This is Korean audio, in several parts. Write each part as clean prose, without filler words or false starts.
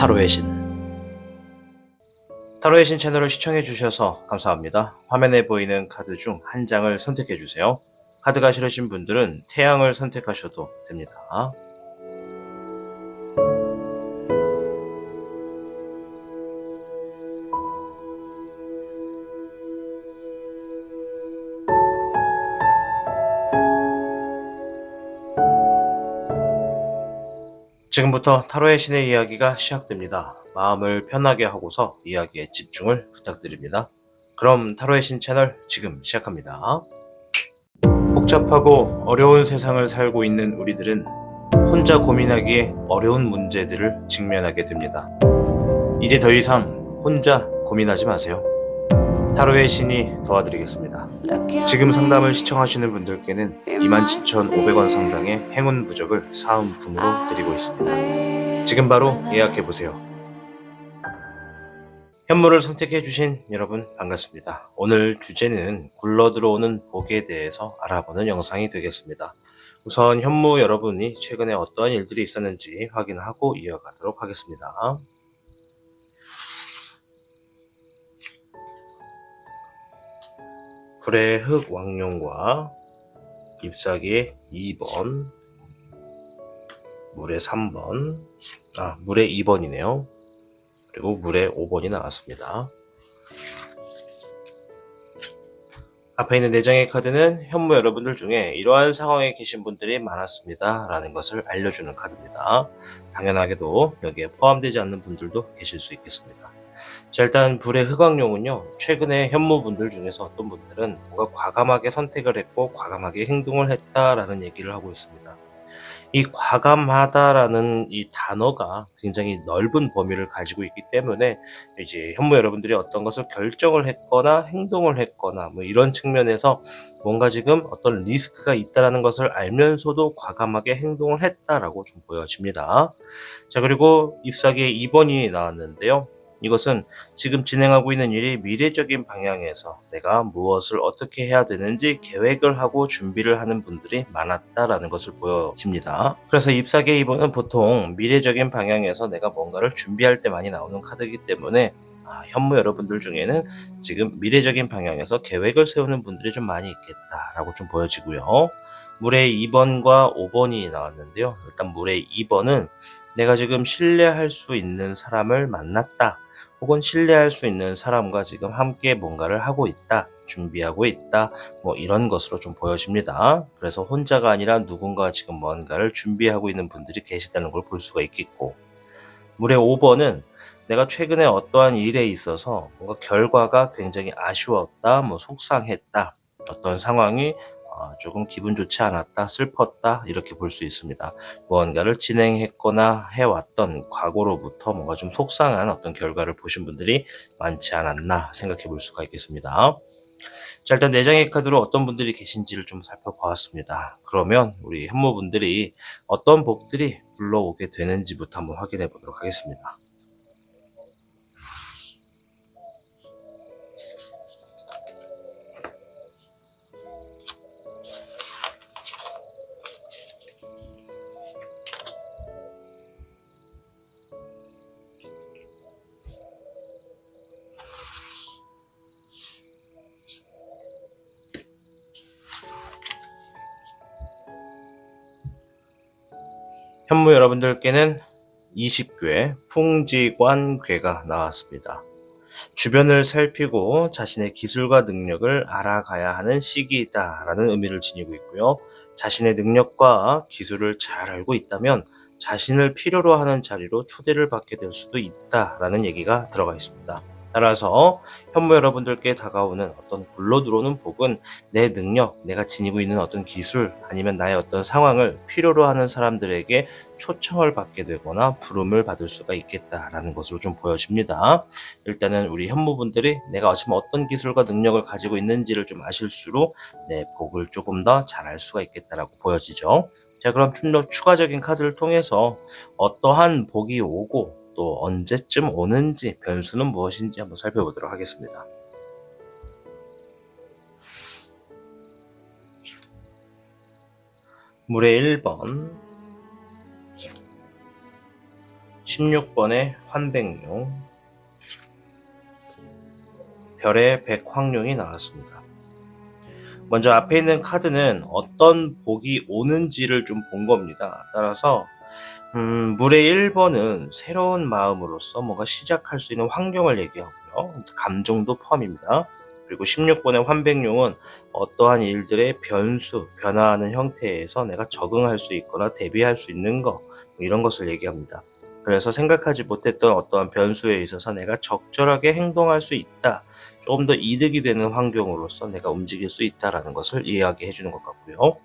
타로의 신. 타로의 신 채널을 시청해 주셔서 감사합니다. 화면에 보이는 카드 중 한 장을 선택해 주세요. 카드가 싫으신 분들은 태양을 선택하셔도 됩니다. 지금부터 타로의 신의 이야기가 시작됩니다. 마음을 편하게 하고서 이야기에 집중을 부탁드립니다. 그럼 타로의 신 채널 지금 시작합니다. 복잡하고 어려운 세상을 살고 있는 우리들은 혼자 고민하기에 어려운 문제들을 직면하게 됩니다. 이제 더 이상 혼자 고민하지 마세요. 타로의 신이 도와드리겠습니다. 지금 상담을 시청하시는 분들께는 27,500원 상당의 행운 부적을 사은품으로 드리고 있습니다. 지금 바로 예약해보세요. 현무를 선택해주신 여러분 반갑습니다. 오늘 주제는 굴러들어오는 복에 대해서 알아보는 영상이 되겠습니다. 우선 현무 여러분이 최근에 어떠한 일들이 있었는지 확인하고 이어가도록 하겠습니다. 불의 흑 왕룡과 잎사귀의 2번, 물의 3번, 물의 2번이네요. 그리고 물의 5번이 나왔습니다. 앞에 있는 4장의 카드는 현무 여러분들 중에 이러한 상황에 계신 분들이 많았습니다 라는 것을 알려주는 카드입니다. 당연하게도 여기에 포함되지 않는 분들도 계실 수 있겠습니다. 자, 일단 불의 흑왕룡은요, 최근에 현무분들 중에서 어떤 분들은 뭔가 과감하게 선택을 했고 과감하게 행동을 했다라는 얘기를 하고 있습니다. 이 과감하다라는 이 단어가 굉장히 넓은 범위를 가지고 있기 때문에 이제 현무 여러분들이 어떤 것을 결정을 했거나 행동을 했거나 뭐 이런 측면에서 뭔가 지금 어떤 리스크가 있다라는 것을 알면서도 과감하게 행동을 했다라고 좀 보여집니다. 자, 그리고 잎사귀의 2번이 나왔는데요. 이것은 지금 진행하고 있는 일이 미래적인 방향에서 내가 무엇을 어떻게 해야 되는지 계획을 하고 준비를 하는 분들이 많았다라는 것을 보여집니다. 그래서 잎사귀의 2번은 보통 미래적인 방향에서 내가 뭔가를 준비할 때 많이 나오는 카드이기 때문에 현무 여러분들 중에는 지금 미래적인 방향에서 계획을 세우는 분들이 좀 많이 있겠다라고 좀 보여지고요. 물의 2번과 5번이 나왔는데요. 일단 물의 2번은 내가 지금 신뢰할 수 있는 사람을 만났다. 혹은 신뢰할 수 있는 사람과 지금 함께 뭔가를 하고 있다. 준비하고 있다. 뭐 이런 것으로 좀 보여집니다. 그래서 혼자가 아니라 누군가 지금 뭔가를 준비하고 있는 분들이 계시다는 걸 볼 수가 있겠고, 물의 5번은 내가 최근에 어떠한 일에 있어서 뭔가 결과가 굉장히 아쉬웠다, 뭐 속상했다, 어떤 상황이 조금 기분 좋지 않았다, 슬펐다 이렇게 볼 수 있습니다. 무언가를 진행했거나 해왔던 과거로부터 뭔가 좀 속상한 어떤 결과를 보신 분들이 많지 않았나 생각해 볼 수가 있겠습니다. 자, 일단 4장의 카드로 어떤 분들이 계신지를 좀 살펴보았습니다. 그러면 우리 현무분들이 어떤 복들이 불러오게 되는지부터 한번 확인해 보도록 하겠습니다. 현무 여러분들께는 20궤 풍지관궤가 나왔습니다. 주변을 살피고 자신의 기술과 능력을 알아가야 하는 시기이다라는 의미를 지니고 있고요. 자신의 능력과 기술을 잘 알고 있다면 자신을 필요로 하는 자리로 초대를 받게 될 수도 있다라는 얘기가 들어가 있습니다. 따라서 현무 여러분들께 다가오는 어떤 굴러들어오는 복은 내 능력, 내가 지니고 있는 어떤 기술, 아니면 나의 어떤 상황을 필요로 하는 사람들에게 초청을 받게 되거나 부름을 받을 수가 있겠다라는 것으로 좀 보여집니다. 일단은 우리 현무분들이 내가 지금 어떤 기술과 능력을 가지고 있는지를 좀 아실수록 내 복을 조금 더 잘 알 수가 있겠다라고 보여지죠. 자, 그럼 좀 더 추가적인 카드를 통해서 어떠한 복이 오고 또 언제쯤 오는지, 변수는 무엇인지 한번 살펴보도록 하겠습니다. 물의 1번, 16번의 환백룡, 별의 백황룡이 나왔습니다. 먼저 앞에 있는 카드는 어떤 복이 오는지를 좀 본 겁니다. 따라서 물의 1번은 새로운 마음으로서 뭔가 시작할 수 있는 환경을 얘기하고요. 감정도 포함입니다. 그리고 16번의 환백룡은 어떠한 일들의 변수, 변화하는 형태에서 내가 적응할 수 있거나 대비할 수 있는 거, 이런 것을 얘기합니다. 그래서 생각하지 못했던 어떠한 변수에 있어서 내가 적절하게 행동할 수 있다. 조금 더 이득이 되는 환경으로서 내가 움직일 수 있다라는 것을 이야기해 주는 것 같고요.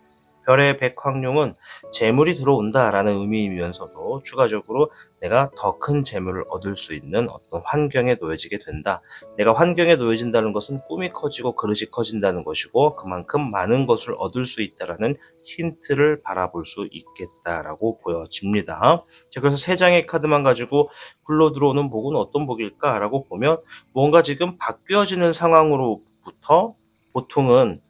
별의 백황룡은 재물이 들어온다라는 의미이면서도 추가적으로 내가 더 큰 재물을 얻을 수 있는 어떤 환경에 놓여지게 된다. 내가 환경에 놓여진다는 것은 꿈이 커지고 그릇이 커진다는 것이고 그만큼 많은 것을 얻을 수 있다라는 힌트를 바라볼 수 있겠다라고 보여집니다. 자, 그래서 세 장의 카드만 가지고 굴러 들어오는 복은 어떤 복일까라고 보면 뭔가 지금 바뀌어지는 상황으로부터 보통은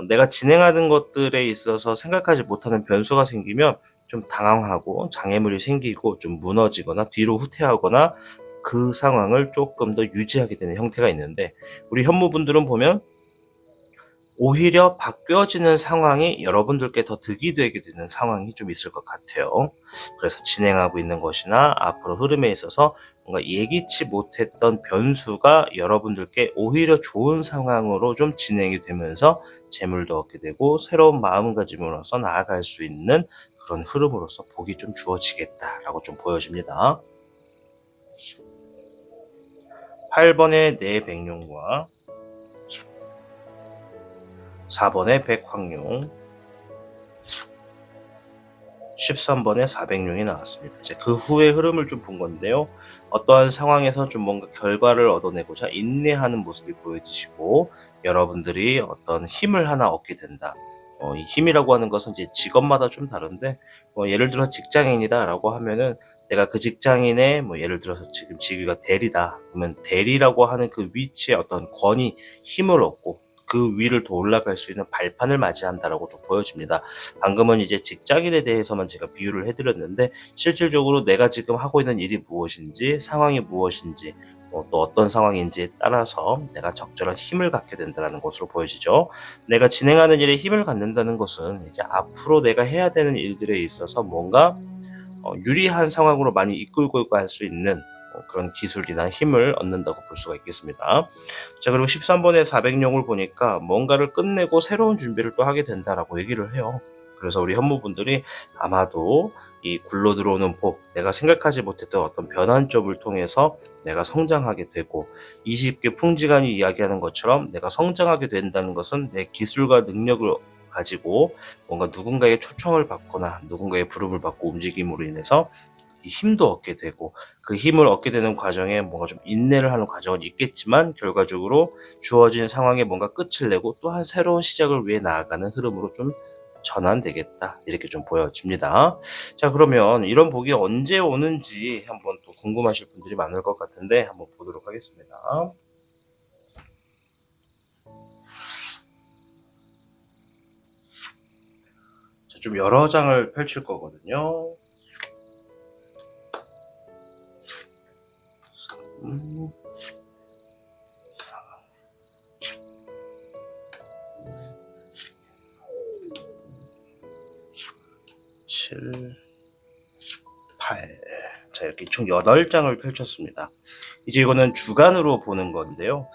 내가 진행하는 것들에 있어서 생각하지 못하는 변수가 생기면 좀 당황하고 장애물이 생기고 좀 무너지거나 뒤로 후퇴하거나 그 상황을 조금 더 유지하게 되는 형태가 있는데, 우리 현무분들은 보면 오히려 바뀌어지는 상황이 여러분들께 더 득이 되게 되는 상황이 좀 있을 것 같아요. 그래서 진행하고 있는 것이나 앞으로 흐름에 있어서 뭔가 예기치 못했던 변수가 여러분들께 오히려 좋은 상황으로 좀 진행이 되면서 재물도 얻게 되고 새로운 마음가짐으로서 나아갈 수 있는 그런 흐름으로서 복이 좀 주어지겠다라고 좀 보여집니다. 8번의 내백룡과 4번의 백황룡, 13번의 400룡이 나왔습니다. 이제 그 후의 흐름을 좀 본 건데요. 어떠한 상황에서 좀 뭔가 결과를 얻어내고자 인내하는 모습이 보여지시고 여러분들이 어떤 힘을 하나 얻게 된다. 이 힘이라고 하는 것은 이제 직업마다 좀 다른데, 예를 들어 직장인이다라고 하면은 내가 그 직장인의 예를 들어서 지금 직위가 대리다. 그러면 대리라고 하는 그 위치에 어떤 권위, 힘을 얻고 그 위를 더 올라갈 수 있는 발판을 맞이한다라고 좀 보여집니다. 방금은 이제 직장인에 대해서만 제가 비유를 해드렸는데 실질적으로 내가 지금 하고 있는 일이 무엇인지, 상황이 무엇인지, 또 어떤 상황인지에 따라서 내가 적절한 힘을 갖게 된다는 것으로 보여지죠. 내가 진행하는 일에 힘을 갖는다는 것은 이제 앞으로 내가 해야 되는 일들에 있어서 뭔가 유리한 상황으로 많이 이끌고 갈 수 있는 그런 기술이나 힘을 얻는다고 볼 수가 있겠습니다. 자, 그리고 13번의 400룡을 보니까 뭔가를 끝내고 새로운 준비를 또 하게 된다라고 얘기를 해요. 그래서 우리 현무분들이 아마도 이 굴러 들어오는 복, 내가 생각하지 못했던 어떤 변환점을 통해서 내가 성장하게 되고, 20개 풍지간이 이야기하는 것처럼 내가 성장하게 된다는 것은 내 기술과 능력을 가지고 뭔가 누군가의 초청을 받거나 누군가의 부름을 받고 움직임으로 인해서 이 힘도 얻게 되고, 그 힘을 얻게 되는 과정에 뭔가 좀 인내를 하는 과정은 있겠지만 결과적으로 주어진 상황에 뭔가 끝을 내고 또한 새로운 시작을 위해 나아가는 흐름으로 좀 전환되겠다, 이렇게 좀 보여집니다. 자, 그러면 이런 복이 언제 오는지 한번 또 궁금하실 분들이 많을 것 같은데 한번 보도록 하겠습니다. 자, 좀 여러 장을 펼칠 거거든요. 4, 7, 8. 자, 이렇게 총 8장을 펼쳤습니다. 이제 이거는 주간으로 보는 건데요.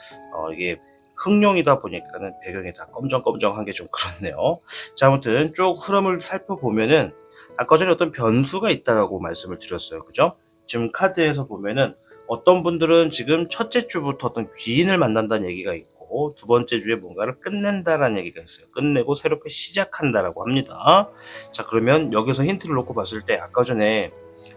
이게 흑룡이다 보니까는 배경이 다 검정검정한 게 좀 그렇네요. 자, 아무튼 쭉 흐름을 살펴보면은 아까 전에 어떤 변수가 있다라고 말씀을 드렸어요. 그죠? 지금 카드에서 보면은 어떤 분들은 지금 첫째 주부터 어떤 귀인을 만난다는 얘기가 있고 두 번째 주에 뭔가를 끝낸다라는 얘기가 있어요. 끝내고 새롭게 시작한다라고 합니다. 자, 그러면 여기서 힌트를 놓고 봤을 때 아까 전에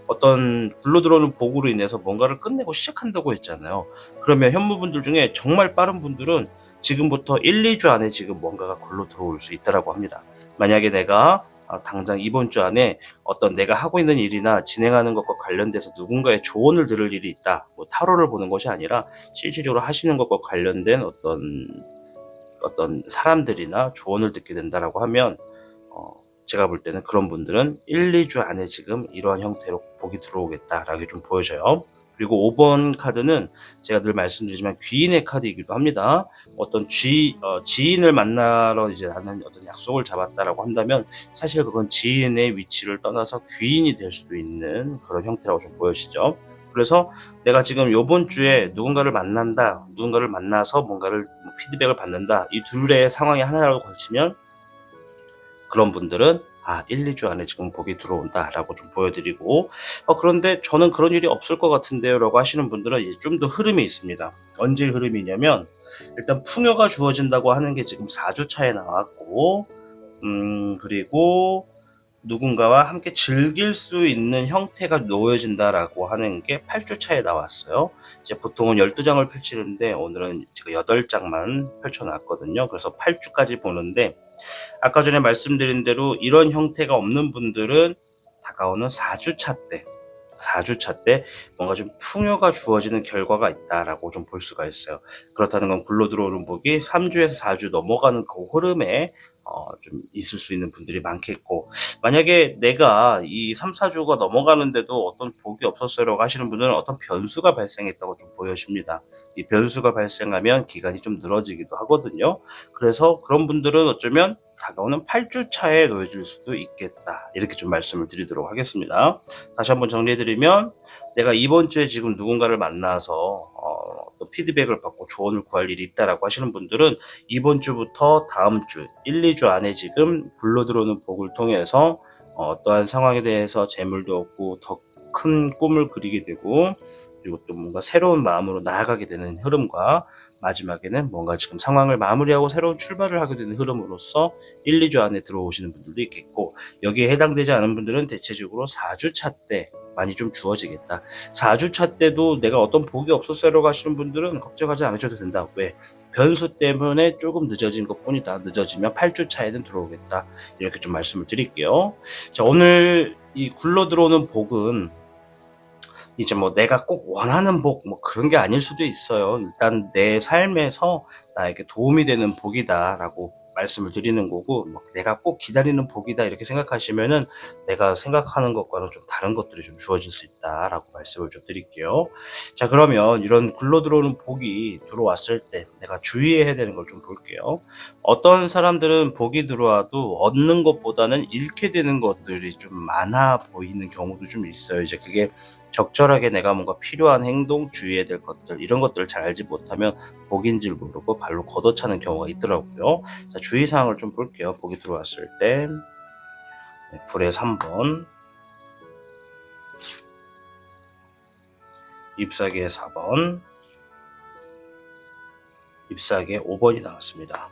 어떤 굴러 들어오는 복으로 인해서 뭔가를 끝내고 시작한다고 했잖아요. 그러면 현무분들 중에 정말 빠른 분들은 지금부터 1, 2주 안에 지금 뭔가가 굴러 들어올 수 있다라고 합니다. 만약에 내가 당장 이번 주 안에 어떤 내가 하고 있는 일이나 진행하는 것과 관련돼서 누군가의 조언을 들을 일이 있다. 타로를 보는 것이 아니라 실질적으로 하시는 것과 관련된 어떤 사람들이나 조언을 듣게 된다라고 하면 제가 볼 때는 그런 분들은 1-2주 안에 지금 이러한 형태로 복이 들어오겠다라고 좀 보여져요. 그리고 5번 카드는 제가 늘 말씀드리지만 귀인의 카드이기도 합니다. 어떤 지인을 만나러 이제 나는 어떤 약속을 잡았다라고 한다면 사실 그건 지인의 위치를 떠나서 귀인이 될 수도 있는 그런 형태라고 좀 보여지죠. 그래서 내가 지금 요번 주에 누군가를 만난다, 누군가를 만나서 뭔가를 피드백을 받는다, 이 둘의 상황이 하나라고 걸치면 그런 분들은 1-2주 안에 지금 복이 들어온다라고 좀 보여드리고, 그런데 저는 그런 일이 없을 것 같은데요라고 하시는 분들은 이제 좀 더 흐름이 있습니다. 언제 흐름이냐면 일단 풍요가 주어진다고 하는 게 지금 4주 차에 나왔고, 그리고 누군가와 함께 즐길 수 있는 형태가 놓여진다라고 하는 게 8주 차에 나왔어요. 이제 보통은 12장을 펼치는데 오늘은 제가 8장만 펼쳐놨거든요. 그래서 8주까지 보는데, 아까 전에 말씀드린 대로 이런 형태가 없는 분들은 다가오는 4주차 때 뭔가 좀 풍요가 주어지는 결과가 있다라고 좀 볼 수가 있어요. 그렇다는 건 굴러 들어오는 복이 3주에서 4주 넘어가는 그 흐름에 좀 있을 수 있는 분들이 많겠고, 만약에 내가 이 3-4주가 넘어가는데도 어떤 복이 없었어요라고 하시는 분들은 어떤 변수가 발생했다고 좀 보여집니다. 이 변수가 발생하면 기간이 좀 늘어지기도 하거든요. 그래서 그런 분들은 어쩌면 다가오는 8주 차에 놓여질 수도 있겠다, 이렇게 좀 말씀을 드리도록 하겠습니다. 다시 한번 정리해드리면, 내가 이번 주에 지금 누군가를 만나서 또 피드백을 받고 조언을 구할 일이 있다라고 하시는 분들은 이번 주부터 다음 주 1-2주 안에 지금 굴러들어오는 복을 통해서 어떠한 상황에 대해서 재물도 얻고 더 큰 꿈을 그리게 되고, 그리고 또 뭔가 새로운 마음으로 나아가게 되는 흐름과, 마지막에는 뭔가 지금 상황을 마무리하고 새로운 출발을 하게 되는 흐름으로서 1-2주 안에 들어오시는 분들도 있겠고, 여기에 해당되지 않은 분들은 대체적으로 4주차 때 많이 좀 주어지겠다. 4주차 때도 내가 어떤 복이 없었어요라고 하시는 분들은 걱정하지 않으셔도 된다. 왜? 변수 때문에 조금 늦어진 것 뿐이다. 늦어지면 8주 차에는 들어오겠다. 이렇게 좀 말씀을 드릴게요. 자, 오늘 이 굴러 들어오는 복은 이제 뭐 내가 꼭 원하는 복 그런 게 아닐 수도 있어요. 일단 내 삶에서 나에게 도움이 되는 복이다라고 말씀을 드리는 거고, 내가 꼭 기다리는 복이다 이렇게 생각하시면은 내가 생각하는 것과는 좀 다른 것들이 좀 주어질 수 있다라고 말씀을 좀 드릴게요. 자, 그러면 이런 굴러 들어오는 복이 들어왔을 때 내가 주의해야 되는 걸 좀 볼게요. 어떤 사람들은 복이 들어와도 얻는 것보다는 잃게 되는 것들이 좀 많아 보이는 경우도 좀 있어요. 이제 그게 적절하게 내가 뭔가 필요한 행동, 주의해야 될 것들, 이런 것들을 잘 알지 못하면 복인 줄 모르고 발로 걷어차는 경우가 있더라고요. 자, 주의사항을 좀 볼게요. 복이 들어왔을 때. 불의 3번, 잎사귀의 4번, 잎사귀의 5번이 나왔습니다.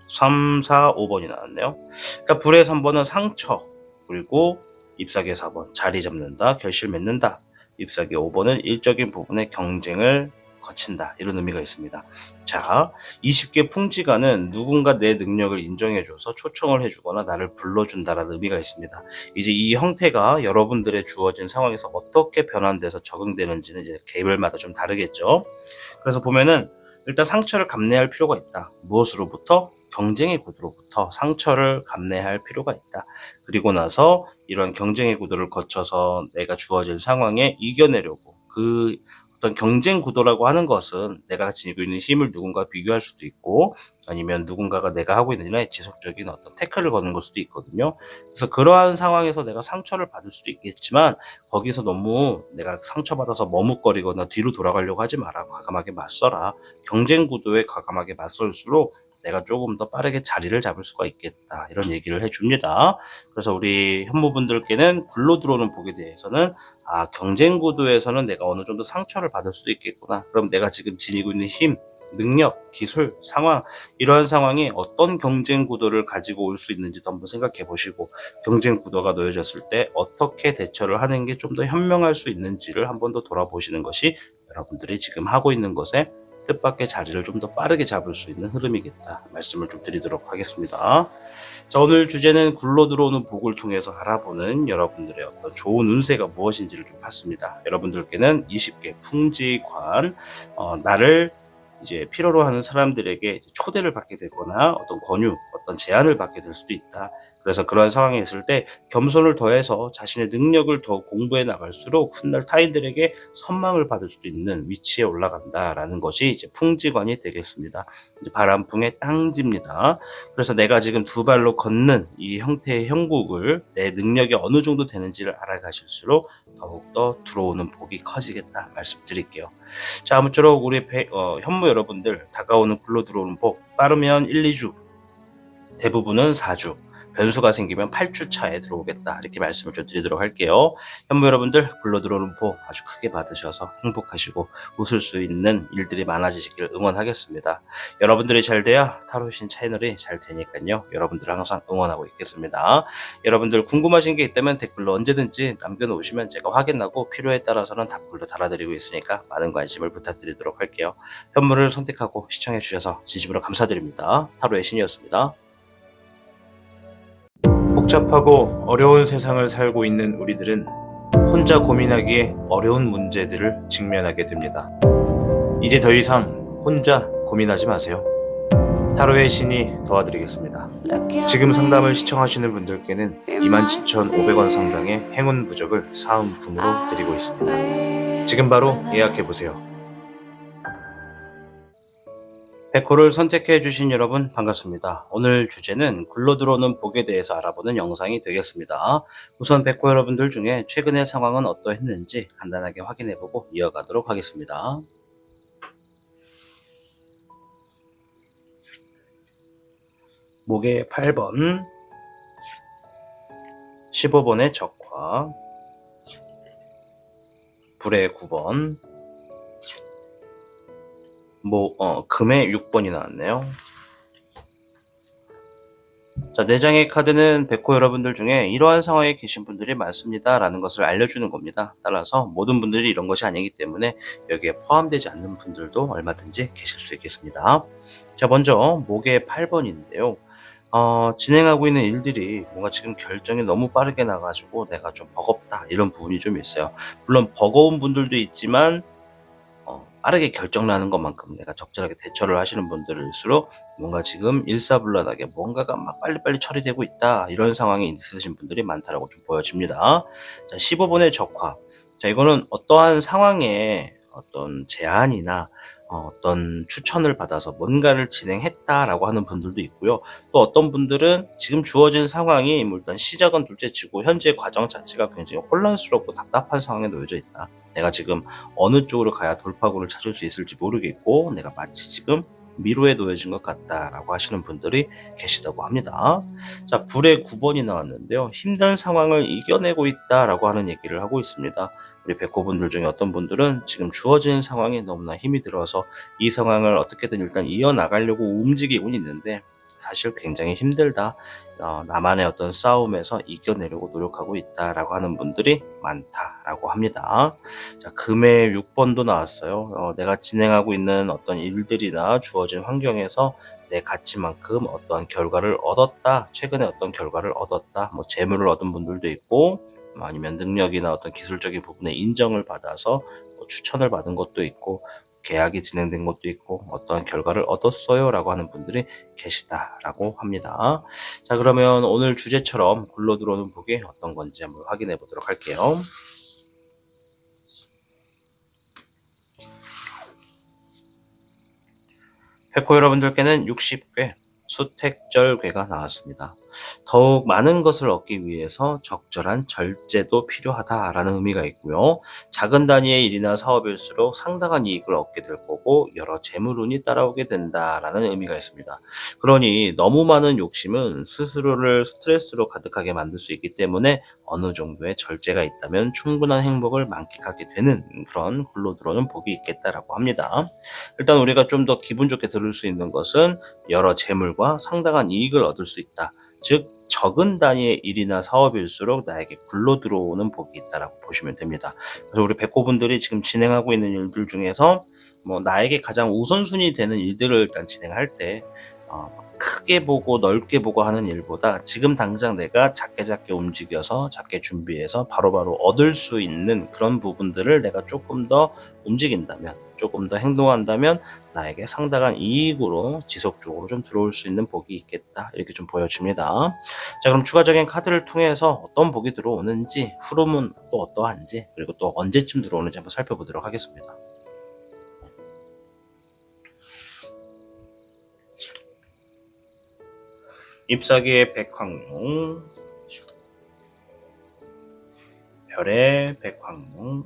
3, 4, 5번이 나왔네요. 일단 불의 3번은 상처, 그리고 잎사귀의 4번 자리 잡는다, 결실 맺는다. 잎사귀의 5번은 일적인 부분의 경쟁을 거친다, 이런 의미가 있습니다. 자, 20개 풍지가는 누군가 내 능력을 인정해줘서 초청을 해주거나 나를 불러준다라는 의미가 있습니다. 이제 이 형태가 여러분들의 주어진 상황에서 어떻게 변환돼서 적응되는지는 이제 개별마다 좀 다르겠죠. 그래서 보면은 일단 상처를 감내할 필요가 있다. 무엇으로부터? 경쟁의 구도로부터 상처를 감내할 필요가 있다. 그리고 나서 이런 경쟁의 구도를 거쳐서 내가 주어진 상황에 이겨내려고, 그 어떤 경쟁 구도라고 하는 것은 내가 지니고 있는 힘을 누군가 비교할 수도 있고, 아니면 누군가가 내가 하고 있는 일에 지속적인 어떤 태클을 거는 걸 수도 있거든요. 그래서 그러한 상황에서 내가 상처를 받을 수도 있겠지만, 거기서 너무 내가 상처받아서 머뭇거리거나 뒤로 돌아가려고 하지 마라. 과감하게 맞서라. 경쟁 구도에 과감하게 맞설수록 내가 조금 더 빠르게 자리를 잡을 수가 있겠다, 이런 얘기를 해줍니다. 그래서 우리 현무분들께는 굴러 들어오는 복에 대해서는 경쟁 구도에서는 내가 어느 정도 상처를 받을 수도 있겠구나. 그럼 내가 지금 지니고 있는 힘, 능력, 기술, 상황, 이러한 상황이 어떤 경쟁 구도를 가지고 올 수 있는지도 한번 생각해 보시고, 경쟁 구도가 놓여졌을 때 어떻게 대처를 하는 게 좀 더 현명할 수 있는지를 한번 더 돌아보시는 것이 여러분들이 지금 하고 있는 것에 뜻밖의 자리를 좀 더 빠르게 잡을 수 있는 흐름이겠다, 말씀을 좀 드리도록 하겠습니다. 자, 오늘 주제는 굴러 들어오는 복을 통해서 알아보는 여러분들의 어떤 좋은 운세가 무엇인지를 좀 봤습니다. 여러분들께는 20개 풍지관, 나를 이제 필요로 하는 사람들에게 초대를 받게 되거나 어떤 권유, 어떤 제안을 받게 될 수도 있다. 그래서 그러한 상황에 있을 때 겸손을 더해서 자신의 능력을 더 공부해 나갈수록 훗날 타인들에게 선망을 받을 수도 있는 위치에 올라간다라는 것이 이제 풍지관이 되겠습니다. 이제 바람풍의 땅지입니다. 그래서 내가 지금 두 발로 걷는 이 형태의 형국을 내 능력이 어느 정도 되는지를 알아가실수록 더욱더 들어오는 복이 커지겠다 말씀드릴게요. 자, 아무쪼록 우리 현무 여러분들 다가오는 굴러 들어오는 복 빠르면 1, 2주, 대부분은 4주, 변수가 생기면 8주 차에 들어오겠다 이렇게 말씀을 좀 드리도록 할게요. 현무 여러분들 굴러 들어오는 복 아주 크게 받으셔서 행복하시고 웃을 수 있는 일들이 많아지시길 응원하겠습니다. 여러분들이 잘 돼야 타로신 채널이 잘 되니까요. 여러분들을 항상 응원하고 있겠습니다. 여러분들 궁금하신 게 있다면 댓글로 언제든지 남겨놓으시면 제가 확인하고 필요에 따라서는 답글로 달아드리고 있으니까 많은 관심을 부탁드리도록 할게요. 현무를 선택하고 시청해주셔서 진심으로 감사드립니다. 타로의 신이었습니다. 복잡하고 어려운 세상을 살고 있는 우리들은 혼자 고민하기에 어려운 문제들을 직면하게 됩니다. 이제 더 이상 혼자 고민하지 마세요. 타로의 신이 도와드리겠습니다. 지금 상담을 시청하시는 분들께는 27,500원 상당의 행운 부적을 사은품으로 드리고 있습니다. 지금 바로 예약해보세요. 백호를 선택해주신 여러분 반갑습니다. 오늘 주제는 굴러 들어오는 복에 대해서 알아보는 영상이 되겠습니다. 우선 백호 여러분들 중에 최근의 상황은 어떠했는지 간단하게 확인해보고 이어가도록 하겠습니다. 목의 8번, 15번의 적화, 불의 9번, 금의 6번이 나왔네요. 자, 4장의 카드는 백호 여러분들 중에 이러한 상황에 계신 분들이 많습니다 라는 것을 알려주는 겁니다. 따라서 모든 분들이 이런 것이 아니기 때문에 여기에 포함되지 않는 분들도 얼마든지 계실 수 있겠습니다. 자, 먼저 목의 8번인데요. 진행하고 있는 일들이 뭔가 지금 결정이 너무 빠르게 나가지고 내가 좀 버겁다 이런 부분이 좀 있어요. 물론 버거운 분들도 있지만 빠르게 결정나는 것만큼 내가 적절하게 대처를 하시는 분들일수록 뭔가 지금 일사불란하게 뭔가가 막 빨리빨리 처리되고 있다 이런 상황이 있으신 분들이 많다라고 좀 보여집니다. 자, 15번의 적화. 자, 이거는 어떠한 상황에 어떤 제안이나 어떤 추천을 받아서 뭔가를 진행했다라고 하는 분들도 있고요. 또 어떤 분들은 지금 주어진 상황이 일단 시작은 둘째치고 현재 과정 자체가 굉장히 혼란스럽고 답답한 상황에 놓여져 있다. 내가 지금 어느 쪽으로 가야 돌파구를 찾을 수 있을지 모르겠고 내가 마치 지금 미로에 놓여진 것 같다라고 하시는 분들이 계시다고 합니다. 자, 불의 9번이 나왔는데요. 힘든 상황을 이겨내고 있다라고 하는 얘기를 하고 있습니다. 우리 백호분들 중에 어떤 분들은 지금 주어진 상황에 너무나 힘이 들어서 이 상황을 어떻게든 일단 이어나가려고 움직이고 있는데 사실 굉장히 힘들다. 나만의 어떤 싸움에서 이겨내려고 노력하고 있다라고 하는 분들이 많다라고 합니다. 자, 금의 6번도 나왔어요. 내가 진행하고 있는 어떤 일들이나 주어진 환경에서 내 가치만큼 어떠한 결과를 얻었다. 최근에 어떤 결과를 얻었다. 재물을 얻은 분들도 있고 아니면 능력이나 어떤 기술적인 부분에 인정을 받아서 추천을 받은 것도 있고 계약이 진행된 것도 있고 어떠한 결과를 얻었어요 라고 하는 분들이 계시다라고 합니다. 자, 그러면 오늘 주제처럼 굴러 들어오는 복이 어떤 건지 한번 확인해 보도록 할게요. 백호 여러분들께는 60괴 수택절괴가 나왔습니다. 더욱 많은 것을 얻기 위해서 적절한 절제도 필요하다라는 의미가 있고요. 작은 단위의 일이나 사업일수록 상당한 이익을 얻게 될 거고 여러 재물운이 따라오게 된다라는 의미가 있습니다. 그러니 너무 많은 욕심은 스스로를 스트레스로 가득하게 만들 수 있기 때문에 어느 정도의 절제가 있다면 충분한 행복을 만끽하게 되는 그런 굴러 들어오는 복이 있겠다라고 합니다. 일단 우리가 좀 더 기분 좋게 들을 수 있는 것은 여러 재물과 상당한 이익을 얻을 수 있다. 즉 적은 단위의 일이나 사업일수록 나에게 굴러 들어오는 복이 있다라고 보시면 됩니다. 그래서 우리 백호분들이 지금 진행하고 있는 일들 중에서 나에게 가장 우선순위 되는 일들을 일단 진행할 때 크게 보고 넓게 보고 하는 일보다 지금 당장 내가 작게 움직여서 작게 준비해서 바로바로 얻을 수 있는 그런 부분들을 내가 조금 더 움직인다면, 조금 더 행동한다면 나에게 상당한 이익으로 지속적으로 좀 들어올 수 있는 복이 있겠다, 이렇게 좀 보여집니다. 자, 그럼 추가적인 카드를 통해서 어떤 복이 들어오는지, 흐름은 또 어떠한지, 그리고 또 언제쯤 들어오는지 한번 살펴보도록 하겠습니다. 잎사귀의 백황룡, 별의 백황룡,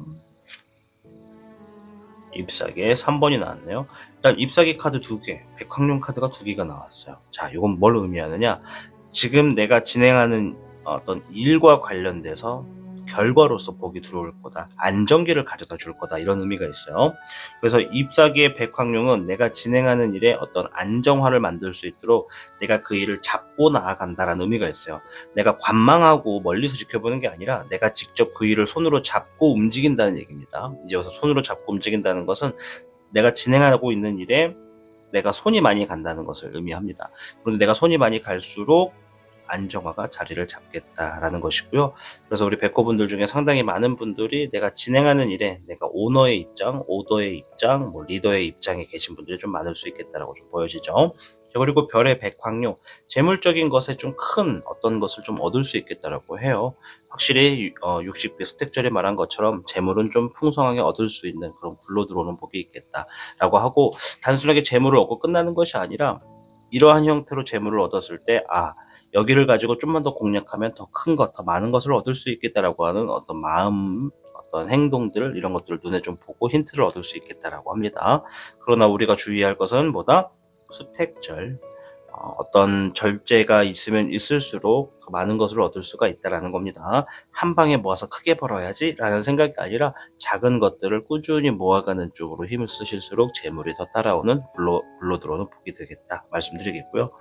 잎사귀의 3번이 나왔네요. 일단 잎사귀 카드 2개, 백황룡 카드가 2개가 나왔어요. 자, 이건 뭘 의미하느냐? 지금 내가 진행하는 어떤 일과 관련돼서 결과로서 복이 들어올 거다, 안정기를 가져다 줄 거다, 이런 의미가 있어요. 그래서 잎사귀의 백황룡은 내가 진행하는 일에 어떤 안정화를 만들 수 있도록 내가 그 일을 잡고 나아간다라는 의미가 있어요. 내가 관망하고 멀리서 지켜보는 게 아니라 내가 직접 그 일을 손으로 잡고 움직인다는 얘기입니다. 이제 여기서 손으로 잡고 움직인다는 것은 내가 진행하고 있는 일에 내가 손이 많이 간다는 것을 의미합니다. 그런데 내가 손이 많이 갈수록 안정화가 자리를 잡겠다라는 것이고요. 그래서 우리 백호분들 중에 상당히 많은 분들이 내가 진행하는 일에 내가 오너의 입장, 오더의 입장, 리더의 입장에 계신 분들이 좀 많을 수 있겠다라고 좀 보여지죠. 그리고 별의 백황룡, 재물적인 것에 좀 큰 어떤 것을 좀 얻을 수 있겠다라고 해요. 확실히 60배 수택절에 말한 것처럼 재물은 좀 풍성하게 얻을 수 있는 그런 굴러 들어오는 복이 있겠다라고 하고, 단순하게 재물을 얻고 끝나는 것이 아니라 이러한 형태로 재물을 얻었을 때 여기를 가지고 좀만 더 공략하면 더 큰 것, 더 많은 것을 얻을 수 있겠다라고 하는 어떤 마음, 어떤 행동들, 이런 것들을 눈에 좀 보고 힌트를 얻을 수 있겠다라고 합니다. 그러나 우리가 주의할 것은 뭐다? 수택절, 어떤 절제가 있으면 있을수록 더 많은 것을 얻을 수가 있다라는 겁니다. 한 방에 모아서 크게 벌어야지 라는 생각이 아니라 작은 것들을 꾸준히 모아가는 쪽으로 힘을 쓰실수록 재물이 더 따라오는, 굴러 들어오는 복이 되겠다 말씀드리겠고요.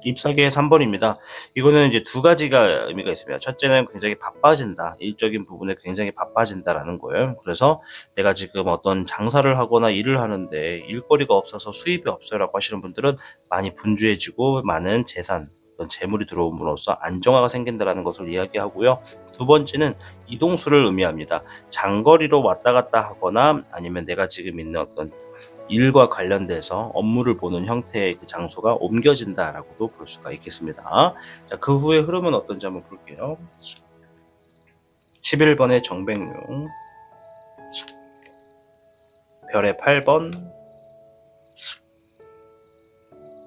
잎사귀의 3번입니다. 이거는 이제 두 가지가 의미가 있습니다. 첫째는 굉장히 바빠진다, 일적인 부분에 굉장히 바빠진다라는 거예요. 그래서 내가 지금 어떤 장사를 하거나 일을 하는데 일거리가 없어서 수입이 없어요 라고 하시는 분들은 많이 분주해지고 많은 재산, 어떤 재물이 들어옴으로써 안정화가 생긴다라는 것을 이야기하고요. 두 번째는 이동수를 의미합니다. 장거리로 왔다 갔다 하거나 아니면 내가 지금 있는 어떤 일과 관련돼서 업무를 보는 형태의 그 장소가 옮겨진다라고도 볼 수가 있겠습니다. 자, 그 후의 흐름은 어떤지 한번 볼게요. 11번의 정백룡, 별의 8번,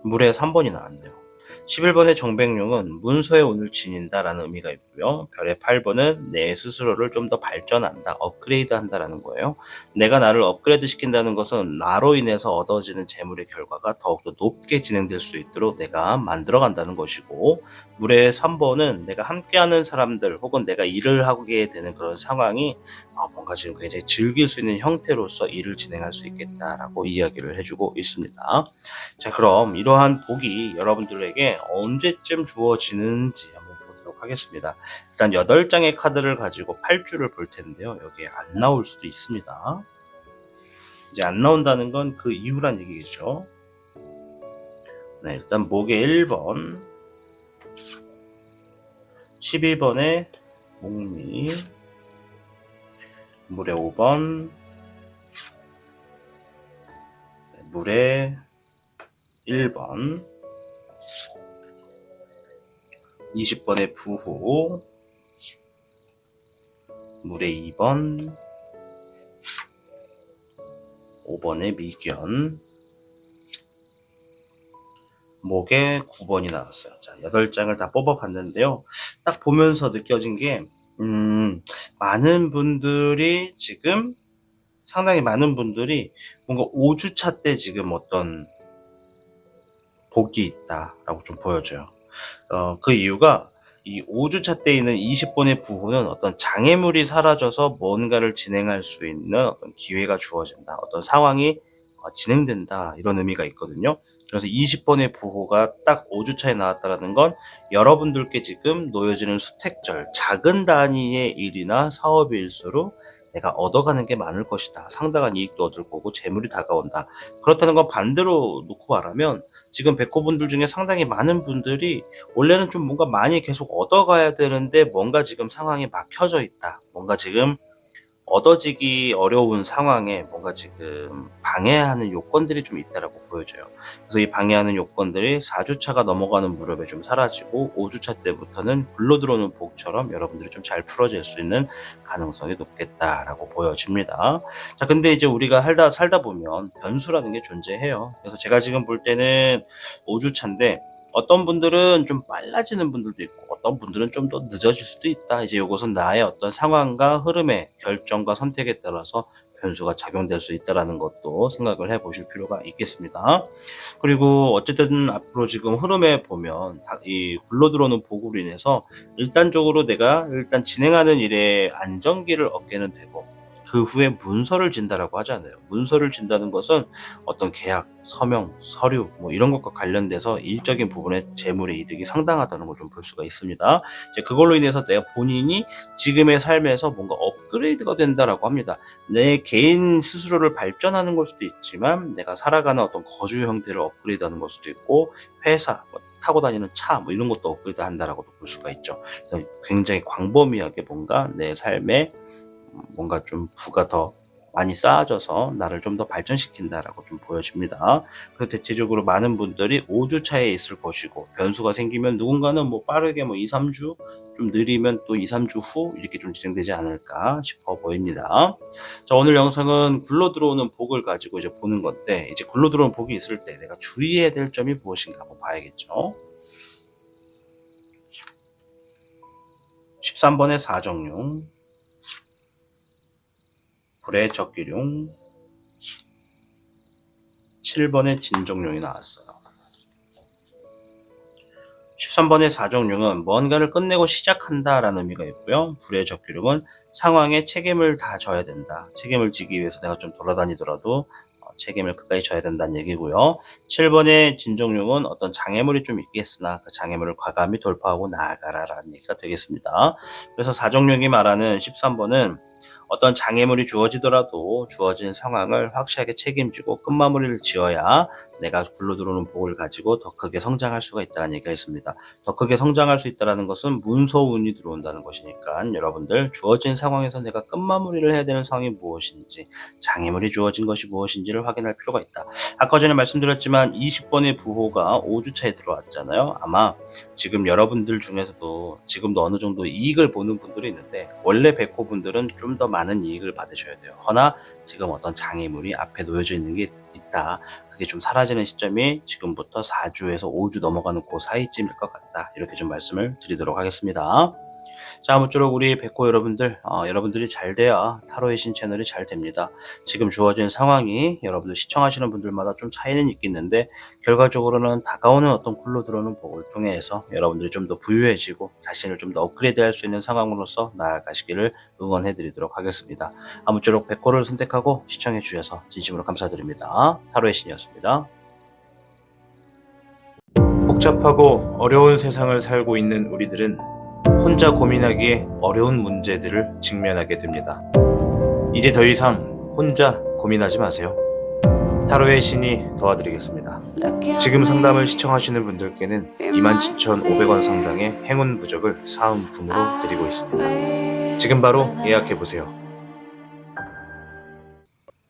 물의 3번이 나왔네요. 11번의 정백룡은 문서에 운을 지닌다라는 의미가 있고요. 별의 8번은 내 스스로를 좀 더 발전한다, 업그레이드 한다라는 거예요. 내가 나를 업그레이드 시킨다는 것은 나로 인해서 얻어지는 재물의 결과가 더욱더 높게 진행될 수 있도록 내가 만들어 간다는 것이고, 물의 3번은 내가 함께하는 사람들 혹은 내가 일을 하게 되는 그런 상황이 뭔가 지금 굉장히 즐길 수 있는 형태로서 일을 진행할 수 있겠다라고 이야기를 해주고 있습니다. 자, 그럼 이러한 복이 여러분들에게 언제쯤 주어지는지 한번 보도록 하겠습니다. 일단 8장의 카드를 가지고 8주를 볼 텐데요. 여기에 안 나올 수도 있습니다. 이제 안 나온다는 건 그 이유란 얘기겠죠. 네, 일단 목의 1번, 12번의 목미, 물의 5번, 물의 1번, 20번의 부호, 물의 2번, 5번의 미견, 목에 9번이 나왔어요. 자, 8장을 다 뽑아봤는데요. 딱 보면서 느껴진 게, 많은 분들이 지금, 상당히 많은 분들이 뭔가 5주차 때 지금 어떤 복이 있다라고 좀 보여져요. 그 이유가 이 5주차 때 있는 20번의 부호는 어떤 장애물이 사라져서 뭔가를 진행할 수 있는 어떤 기회가 주어진다, 어떤 상황이 진행된다, 이런 의미가 있거든요. 그래서 20번의 부호가 딱 5주차에 나왔다는 건 여러분들께 지금 놓여지는 수택절, 작은 단위의 일이나 사업일수록 내가 얻어가는 게 많을 것이다. 상당한 이익도 얻을 거고 재물이 다가온다. 그렇다는 건 반대로 놓고 말하면 지금 백호분들 중에 상당히 많은 분들이 원래는 좀 뭔가 많이 계속 얻어가야 되는데 뭔가 지금 상황이 막혀져 있다. 뭔가 지금 얻어지기 어려운 상황에 뭔가 지금 방해하는 요건들이 좀 있다라고 보여져요. 그래서 이 방해하는 요건들이 4주차가 넘어가는 무렵에 좀 사라지고 5주차 때부터는 굴러 들어오는 복처럼 여러분들이 좀 잘 풀어질 수 있는 가능성이 높겠다라고 보여집니다. 자, 근데 이제 우리가 살다 보면 변수라는 게 존재해요. 그래서 제가 지금 볼 때는 5주차인데 어떤 분들은 좀 빨라지는 분들도 있고 어떤 분들은 좀 더 늦어질 수도 있다. 이제 이것은 나의 어떤 상황과 흐름의 결정과 선택에 따라서 변수가 작용될 수 있다는 것도 생각을 해보실 필요가 있겠습니다. 그리고 어쨌든 앞으로 지금 흐름에 보면 이 굴러들어오는 복으로 인해서 일단적으로 내가 일단 진행하는 일에 안정기를 얻게는 되고 그 후에 문서를 진다라고 하잖아요. 문서를 진다는 것은 어떤 계약, 서명, 서류 뭐 이런 것과 관련돼서 일적인 부분에 재물의 이득이 상당하다는 걸 좀 볼 수가 있습니다. 이제 그걸로 인해서 내가 본인이 지금의 삶에서 뭔가 업그레이드가 된다라고 합니다. 내 개인 스스로를 발전하는 걸 수도 있지만 내가 살아가는 어떤 거주 형태를 업그레이드하는 걸 수도 있고 회사, 뭐 타고 다니는 차 뭐 이런 것도 업그레이드 한다라고도 볼 수가 있죠. 그래서 굉장히 광범위하게 뭔가 내 삶에 뭔가 좀 부가 더 많이 쌓아져서 나를 좀 더 발전시킨다라고 좀 보여집니다. 그래서 대체적으로 많은 분들이 5주 차에 있을 것이고 변수가 생기면 누군가는 뭐 빠르게 뭐 2, 3주 좀 느리면 또 2, 3주 후 이렇게 좀 진행되지 않을까 싶어 보입니다. 자, 오늘 영상은 굴러 들어오는 복을 가지고 이제 보는 건데 이제 굴러 들어오는 복이 있을 때 내가 주의해야 될 점이 무엇인가 한번 봐야겠죠. 13번의 사정용, 불의 적기룡, 7번의 진정룡이 나왔어요. 13번의 사정룡은 뭔가를 끝내고 시작한다라는 의미가 있고요. 불의 적기룡은 상황에 책임을 다 져야 된다. 책임을 지기 위해서 내가 좀 돌아다니더라도 책임을 끝까지 져야 된다는 얘기고요. 7번의 진정룡은 어떤 장애물이 좀 있겠으나 그 장애물을 과감히 돌파하고 나아가라라는 얘기가 되겠습니다. 그래서 사정룡이 말하는 13번은 어떤 장애물이 주어지더라도 주어진 상황을 확실하게 책임지고 끝마무리를 지어야 내가 굴러들어오는 복을 가지고 더 크게 성장할 수가 있다는 얘기가 있습니다. 더 크게 성장할 수 있다는 것은 문서운이 들어온다는 것이니까 여러분들 주어진 상황에서 내가 끝마무리를 해야 되는 상황이 무엇인지 장애물이 주어진 것이 무엇인지를 확인할 필요가 있다. 아까 전에 말씀드렸지만 20번의 부호가 5주차에 들어왔잖아요. 아마 지금 여러분들 중에서도 지금도 어느 정도 이익을 보는 분들이 있는데 원래 백호분들은 좀 더 많은 이익을 받으셔야 돼요. 허나 지금 어떤 장애물이 앞에 놓여져 있는 게 있다. 그게 좀 사라지는 시점이 지금부터 4주에서 5주 넘어가는 그 사이쯤일 것 같다. 이렇게 좀 말씀을 드리도록 하겠습니다. 자, 아무쪼록 우리 백호 여러분들, 여러분들이 잘 돼야 타로의 신 채널이 잘 됩니다. 지금 주어진 상황이 여러분들 시청하시는 분들마다 좀 차이는 있겠는데 결과적으로는 다가오는 어떤 굴러 들어오는 복을 통해서 여러분들이 좀 더 부유해지고 자신을 좀 더 업그레이드 할 수 있는 상황으로서 나아가시기를 응원해 드리도록 하겠습니다. 아무쪼록 백호를 선택하고 시청해 주셔서 진심으로 감사드립니다. 타로의 신이었습니다. 복잡하고 어려운 세상을 살고 있는 우리들은 혼자 고민하기에 어려운 문제들을 직면하게 됩니다. 이제 더 이상 혼자 고민하지 마세요. 타로의 신이 도와드리겠습니다. 지금 상담을 시청하시는 분들께는 27,500원 상당의 행운 부적을 사은품으로 드리고 있습니다. 지금 바로 예약해보세요.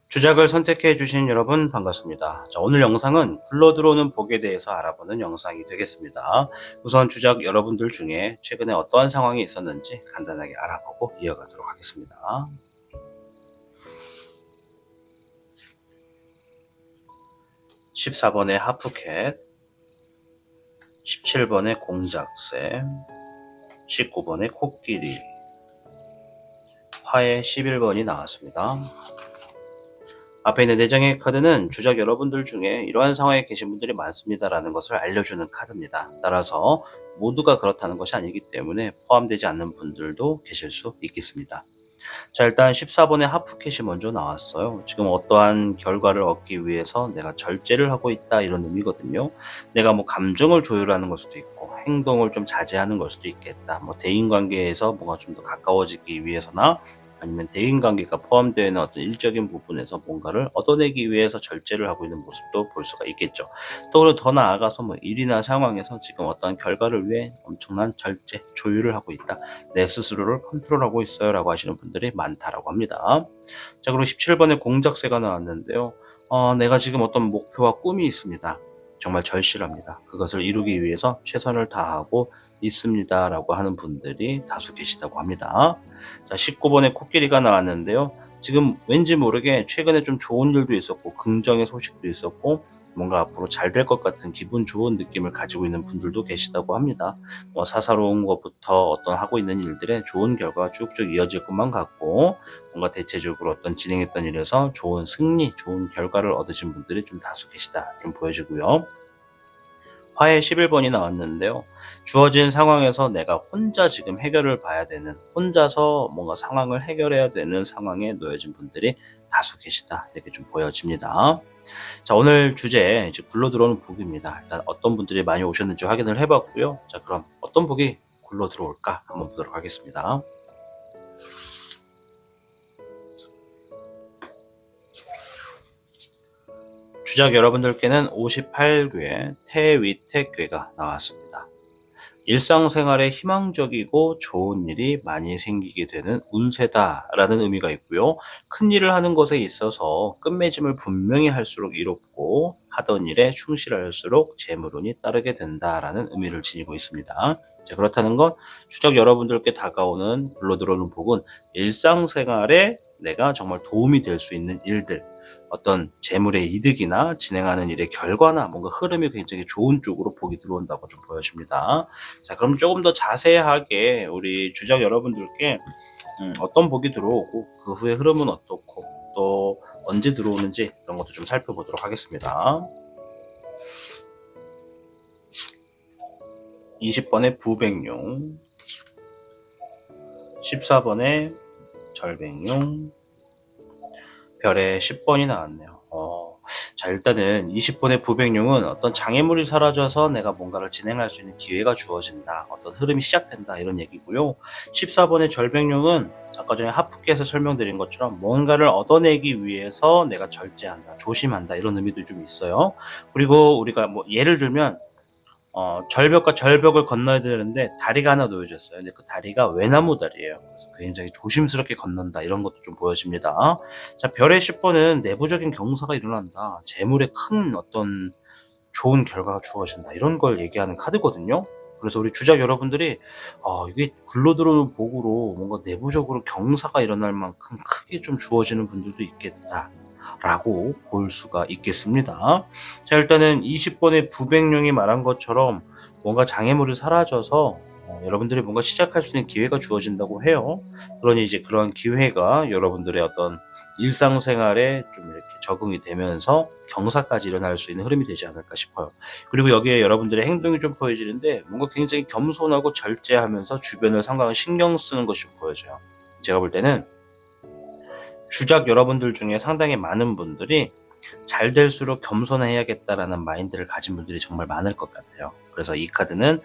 주작을 선택해 주신 여러분 반갑습니다. 자, 오늘 영상은 굴러들어오는 복에 대해서 알아보는 영상이 되겠습니다. 우선 주작 여러분들 중에 최근에 어떠한 상황이 있었는지 간단하게 알아보고 이어가도록 하겠습니다. 14번의 하프캣, 17번의 공작새, 19번의 코끼리, 화의 11번이 나왔습니다. 앞에 있는 4장의 카드는 주작 여러분들 중에 이러한 상황에 계신 분들이 많습니다라는 것을 알려주는 카드입니다. 따라서 모두가 그렇다는 것이 아니기 때문에 포함되지 않는 분들도 계실 수 있겠습니다. 자, 일단 14번의 하프캣이 먼저 나왔어요. 지금 어떠한 결과를 얻기 위해서 내가 절제를 하고 있다 이런 의미거든요. 내가 뭐 감정을 조율하는 걸 수도 있고 행동을 좀 자제하는 걸 수도 있겠다. 뭐 대인관계에서 뭔가 좀 더 가까워지기 위해서나 아니면 대인관계가 포함되어 있는 어떤 일적인 부분에서 뭔가를 얻어내기 위해서 절제를 하고 있는 모습도 볼 수가 있겠죠. 또 그리고 더 나아가서 뭐 일이나 상황에서 지금 어떤 결과를 위해 엄청난 절제, 조율을 하고 있다. 내 스스로를 컨트롤하고 있어요라고 하시는 분들이 많다라고 합니다. 자, 그리고 17번에 공작새가 나왔는데요. 내가 지금 어떤 목표와 꿈이 있습니다. 정말 절실합니다. 그것을 이루기 위해서 최선을 다하고 있습니다라고 하는 분들이 다수 계시다고 합니다. 자, 19번에 코끼리가 나왔는데요. 지금 왠지 모르게 최근에 좀 좋은 일도 있었고 긍정의 소식도 있었고 뭔가 앞으로 잘 될 것 같은 기분 좋은 느낌을 가지고 있는 분들도 계시다고 합니다. 뭐 사사로운 것부터 어떤 하고 있는 일들에 좋은 결과가 쭉쭉 이어질 것만 같고 뭔가 대체적으로 어떤 진행했던 일에서 좋은 승리, 좋은 결과를 얻으신 분들이 좀 다수 계시다 좀 보여지고요. 화해 11번이 나왔는데요. 주어진 상황에서 내가 혼자 지금 해결을 봐야 되는, 혼자서 뭔가 상황을 해결해야 되는 상황에 놓여진 분들이 다수 계시다. 이렇게 좀 보여집니다. 자, 오늘 주제 이제 굴러 들어오는 복입니다. 일단 어떤 분들이 많이 오셨는지 확인을 해봤고요. 자, 그럼 어떤 복이 굴러 들어올까 한번 보도록 하겠습니다. 주작 여러분들께는 58괴 태위택괴가 나왔습니다. 일상생활에 희망적이고 좋은 일이 많이 생기게 되는 운세다라는 의미가 있고요. 큰 일을 하는 것에 있어서 끝맺음을 분명히 할수록 이롭고 하던 일에 충실할수록 재물운이 따르게 된다라는 의미를 지니고 있습니다. 자, 그렇다는 건 주작 여러분들께 다가오는 굴러들어오는 복은 일상생활에 내가 정말 도움이 될 수 있는 일들, 어떤 재물의 이득이나 진행하는 일의 결과나 뭔가 흐름이 굉장히 좋은 쪽으로 복이 들어온다고 좀 보여집니다. 자, 그럼 조금 더 자세하게 우리 주작 여러분들께 어떤 복이 들어오고 그 후에 흐름은 어떻고 또 언제 들어오는지 이런 것도 좀 살펴보도록 하겠습니다. 20번의 부백룡, 14번의 절백룡, 별에 10번이 나왔네요. 자, 일단은 20번의 부백룡은 어떤 장애물이 사라져서 내가 뭔가를 진행할 수 있는 기회가 주어진다. 어떤 흐름이 시작된다. 이런 얘기고요. 14번의 절백룡은 아까 전에 하프께서 설명드린 것처럼 뭔가를 얻어내기 위해서 내가 절제한다. 조심한다. 이런 의미도 좀 있어요. 그리고 우리가 뭐 예를 들면 절벽과 절벽을 건너야 되는데 다리가 하나 놓여졌어요. 근데 그 다리가 외나무 다리예요. 그래서 굉장히 조심스럽게 건넌다. 이런 것도 좀 보여집니다. 자, 별의 10번은 내부적인 경사가 일어난다. 재물에 큰 어떤 좋은 결과가 주어진다. 이런 걸 얘기하는 카드거든요. 그래서 우리 주작 여러분들이 이게 굴러들어오는 복으로 뭔가 내부적으로 경사가 일어날 만큼 크게 좀 주어지는 분들도 있겠다. 라고 볼 수가 있겠습니다. 자, 일단은 20번의 부백룡이 말한 것처럼 뭔가 장애물이 사라져서 여러분들이 뭔가 시작할 수 있는 기회가 주어진다고 해요. 그러니 이제 그런 기회가 여러분들의 어떤 일상생활에 좀 이렇게 적응이 되면서 경사까지 일어날 수 있는 흐름이 되지 않을까 싶어요. 그리고 여기에 여러분들의 행동이 좀 보여지는데 뭔가 굉장히 겸손하고 절제하면서 주변을 상당히 신경 쓰는 것이 좀 보여져요. 제가 볼 때는 주작 여러분들 중에 상당히 많은 분들이 잘 될수록 겸손해야겠다라는 마인드를 가진 분들이 정말 많을 것 같아요. 그래서 이 카드는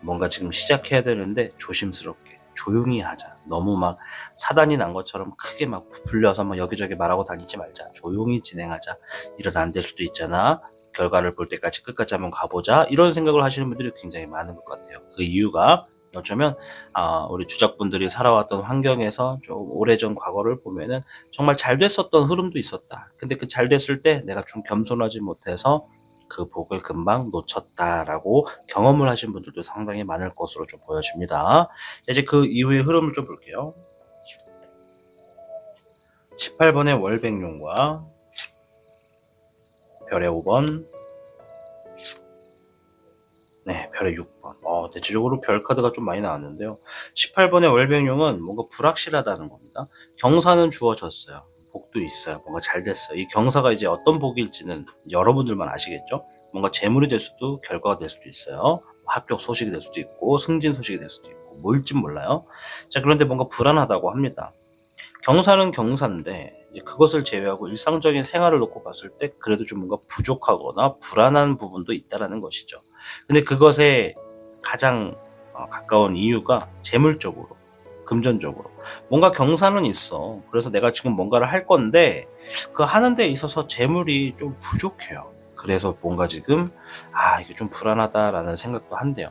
뭔가 지금 시작해야 되는데 조심스럽게 조용히 하자. 너무 막 사단이 난 것처럼 크게 막 부풀려서 막 여기저기 말하고 다니지 말자. 조용히 진행하자. 이러다 안 될 수도 있잖아. 결과를 볼 때까지 끝까지 한번 가보자. 이런 생각을 하시는 분들이 굉장히 많은 것 같아요. 그 이유가 어쩌면 우리 주작분들이 살아왔던 환경에서 좀 오래전 과거를 보면은 정말 잘 됐었던 흐름도 있었다. 근데 그 잘 됐을 때 내가 좀 겸손하지 못해서 그 복을 금방 놓쳤다라고 경험을 하신 분들도 상당히 많을 것으로 좀 보여집니다. 자, 이제 그 이후의 흐름을 좀 볼게요. 18번의 월백룡과 별의 5번, 네, 별의 6번. 대체적으로 별 카드가 좀 많이 나왔는데요. 18번의 월백룡은 뭔가 불확실하다는 겁니다. 경사는 주어졌어요. 복도 있어요. 뭔가 잘 됐어요. 이 경사가 이제 어떤 복일지는 여러분들만 아시겠죠? 뭔가 재물이 될 수도 결과가 될 수도 있어요. 합격 소식이 될 수도 있고 승진 소식이 될 수도 있고 뭘진 몰라요. 자, 그런데 뭔가 불안하다고 합니다. 경사는 경사인데 이제 그것을 제외하고 일상적인 생활을 놓고 봤을 때 그래도 좀 뭔가 부족하거나 불안한 부분도 있다라는 것이죠. 근데 그것에 가장 가까운 이유가 재물적으로 금전적으로. 뭔가 경사는 있어. 그래서 내가 지금 뭔가를 할 건데 그 하는 데 있어서 재물이 좀 부족해요. 그래서 뭔가 지금 이게 좀 불안하다라는 생각도 한대요.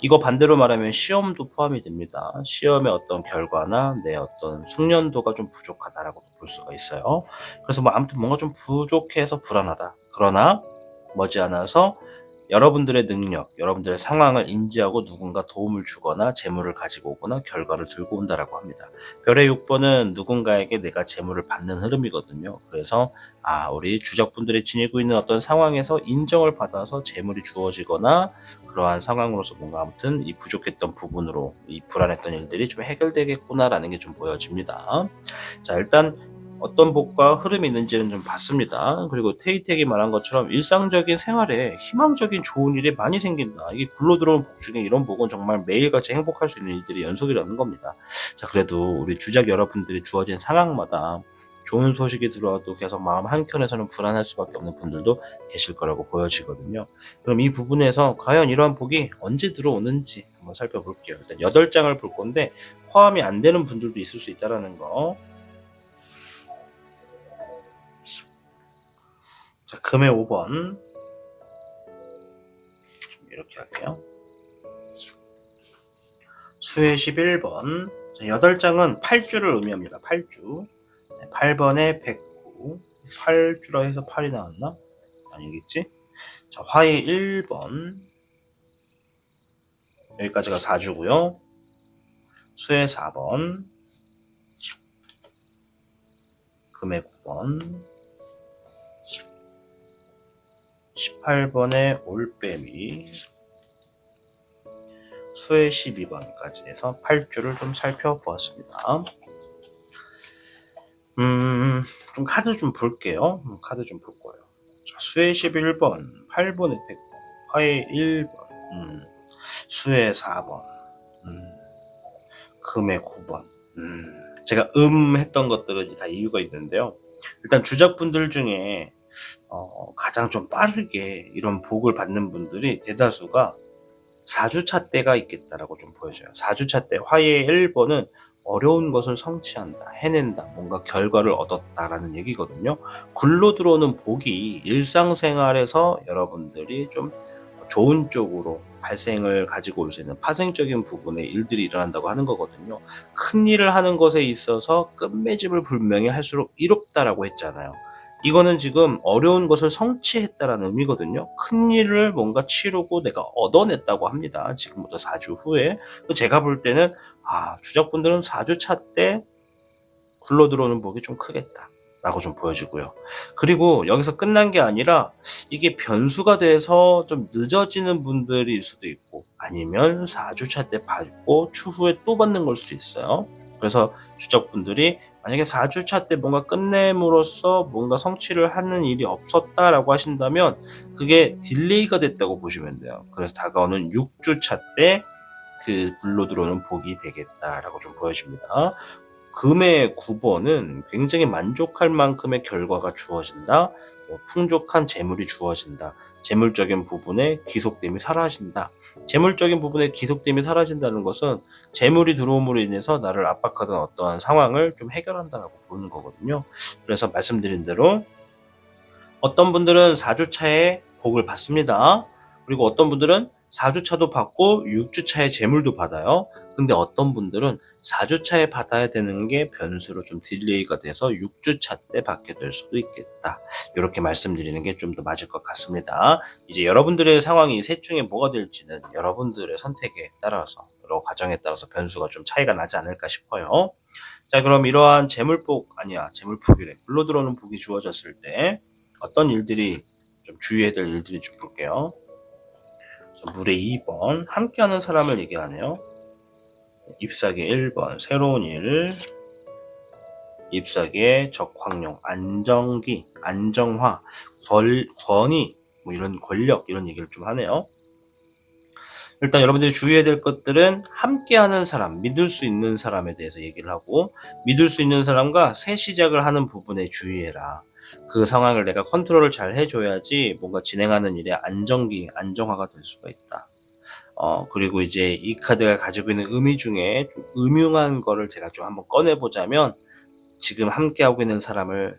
이거 반대로 말하면 시험도 포함이 됩니다. 시험의 어떤 결과나 내 어떤 숙련도가 좀 부족하다라고 볼 수가 있어요. 그래서 뭐 아무튼 뭔가 좀 부족해서 불안하다. 그러나 머지않아서 여러분들의 능력, 여러분들의 상황을 인지하고 누군가 도움을 주거나 재물을 가지고 오거나 결과를 들고 온다라고 합니다. 별의 6번은 누군가에게 내가 재물을 받는 흐름이거든요. 그래서 우리 주적분들이 지니고 있는 어떤 상황에서 인정을 받아서 재물이 주어지거나 그러한 상황으로서 뭔가 아무튼 이 부족했던 부분으로 이 불안했던 일들이 좀 해결되겠구나라는 게 좀 보여집니다. 자, 일단 어떤 복과 흐름이 있는지는 좀 봤습니다. 그리고 테이텍이 말한 것처럼 일상적인 생활에 희망적인 좋은 일이 많이 생긴다. 이게 굴러 들어온 복 중에 이런 복은 정말 매일같이 행복할 수 있는 일들이 연속이라는 겁니다. 자, 그래도 우리 주작 여러분들이 주어진 상황마다 좋은 소식이 들어와도 계속 마음 한켠에서는 불안할 수밖에 없는 분들도 계실 거라고 보여지거든요. 그럼 이 부분에서 과연 이러한 복이 언제 들어오는지 한번 살펴볼게요. 일단 8장을 볼 건데 포함이 안 되는 분들도 있을 수 있다는 거. 자, 금의 5번 이렇게 할게요. 수의 11번. 자, 8장은 8주를 의미합니다. 8주. 8번에 109. 8주라 해서 8이 나왔나? 아니겠지? 자, 화의 1번. 여기까지가 4주고요. 수의 4번. 금의 9번. 18번에 올빼미. 수의 12번까지 해서 8주를 좀 살펴보았습니다. 좀 카드 좀 볼게요. 카드 좀 볼 거예요. 자, 수의 11번, 8번에 100번, 화의 1번, 수의 4번, 금의 9번. 제가 했던 것들은 다 이유가 있는데요. 일단 주작분들 중에 가장 좀 빠르게 이런 복을 받는 분들이 대다수가 4주차 때가 있겠다라고 좀 보여져요. 4주차 때 화의 1번은 어려운 것을 성취한다, 해낸다, 뭔가 결과를 얻었다라는 얘기거든요. 굴러 들어오는 복이 일상생활에서 여러분들이 좀 좋은 쪽으로 발생을 가지고 올 수 있는 파생적인 부분의 일들이 일어난다고 하는 거거든요. 큰 일을 하는 것에 있어서 끝맺음을 분명히 할수록 이롭다라고 했잖아요. 이거는 지금 어려운 것을 성취했다라는 의미거든요. 큰 일을 뭔가 치르고 내가 얻어냈다고 합니다. 지금부터 4주 후에. 제가 볼 때는 주작분들은 4주차 때 굴러 들어오는 복이 좀 크겠다 라고 좀 보여지고요. 그리고 여기서 끝난 게 아니라 이게 변수가 돼서 좀 늦어지는 분들일 수도 있고 아니면 4주차 때 받고 추후에 또 받는 걸 수도 있어요. 그래서 주적분들이 만약에 4주차 때 뭔가 끝냄으로써 뭔가 성취를 하는 일이 없었다라고 하신다면 그게 딜레이가 됐다고 보시면 돼요. 그래서 다가오는 6주차 때 그 굴러 들어오는 복이 되겠다라고 좀 보여집니다. 금의 9번은 굉장히 만족할 만큼의 결과가 주어진다. 풍족한 재물이 주어진다. 재물적인 부분에 기속됨이 사라진다. 재물적인 부분에 기속됨이 사라진다는 것은 재물이 들어옴으로 인해서 나를 압박하던 어떠한 상황을 좀 해결한다고 보는 거거든요. 그래서 말씀드린 대로 어떤 분들은 4주차에 복을 받습니다. 그리고 어떤 분들은 4주차도 받고 6주차에 재물도 받아요. 근데 어떤 분들은 4주차에 받아야 되는 게 변수로 좀 딜레이가 돼서 6주차 때 받게 될 수도 있겠다. 이렇게 말씀드리는 게 좀 더 맞을 것 같습니다. 이제 여러분들의 상황이 셋 중에 뭐가 될지는 여러분들의 선택에 따라서 여러 과정에 따라서 변수가 좀 차이가 나지 않을까 싶어요. 자, 그럼 이러한 재물복이래. 굴러 들어오는 복이 주어졌을 때 어떤 일들이 좀 주의해야 될 일들이 좀 볼게요. 물의 2번 함께하는 사람을 얘기하네요. ip사기의 1번 새로운 일, ip사기의 적황용, 안정기, 안정화, 권위, 뭐 이런 권력 이런 얘기를 좀 하네요. 일단 여러분들이 주의해야 될 것들은 함께하는 사람, 믿을 수 있는 사람에 대해서 얘기를 하고 믿을 수 있는 사람과 새 시작을 하는 부분에 주의해라. 그 상황을 내가 컨트롤을 잘 해줘야지 뭔가 진행하는 일에 안정화가 될 수가 있다. 그리고 이제 이 카드가 가지고 있는 의미 중에 좀 음흉한 거를 제가 좀 한번 꺼내보자면, 지금 함께하고 있는 사람을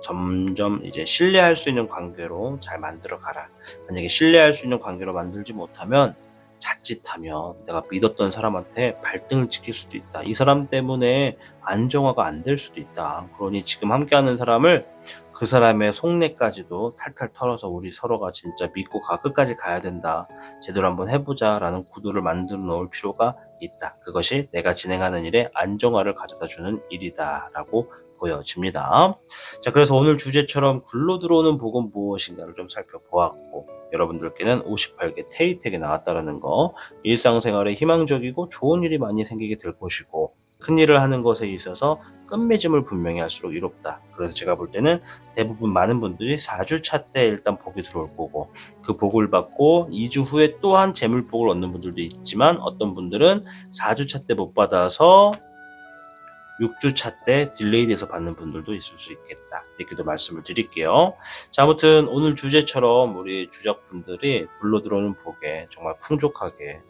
점점 이제 신뢰할 수 있는 관계로 잘 만들어 가라. 만약에 신뢰할 수 있는 관계로 만들지 못하면 자칫하면 내가 믿었던 사람한테 발등을 찍힐 수도 있다. 이 사람 때문에 안정화가 안 될 수도 있다. 그러니 지금 함께하는 사람을 그 사람의 속내까지도 탈탈 털어서 우리 서로가 진짜 믿고 끝까지 가야 된다. 제대로 한번 해보자 라는 구도를 만들어 놓을 필요가 있다. 그것이 내가 진행하는 일에 안정화를 가져다 주는 일이다 라고 보여집니다. 자, 그래서 오늘 주제처럼 굴러 들어오는 복은 무엇인가를 좀 살펴보았고, 여러분들께는 58개 테이텍이 나왔다라는 거, 일상생활에 희망적이고 좋은 일이 많이 생기게 될 것이고, 큰 일을 하는 것에 있어서 끝맺음을 분명히 할수록 이롭다. 그래서 제가 볼 때는 대부분 많은 분들이 4주차 때 일단 복이 들어올 거고, 그 복을 받고 2주 후에 또한 재물복을 얻는 분들도 있지만, 어떤 분들은 4주차 때 못 받아서 6주차 때 딜레이 돼서 받는 분들도 있을 수 있겠다. 이렇게도 말씀을 드릴게요. 자, 아무튼 오늘 주제처럼 우리 주작분들이 굴러 들어오는 복에 정말 풍족하게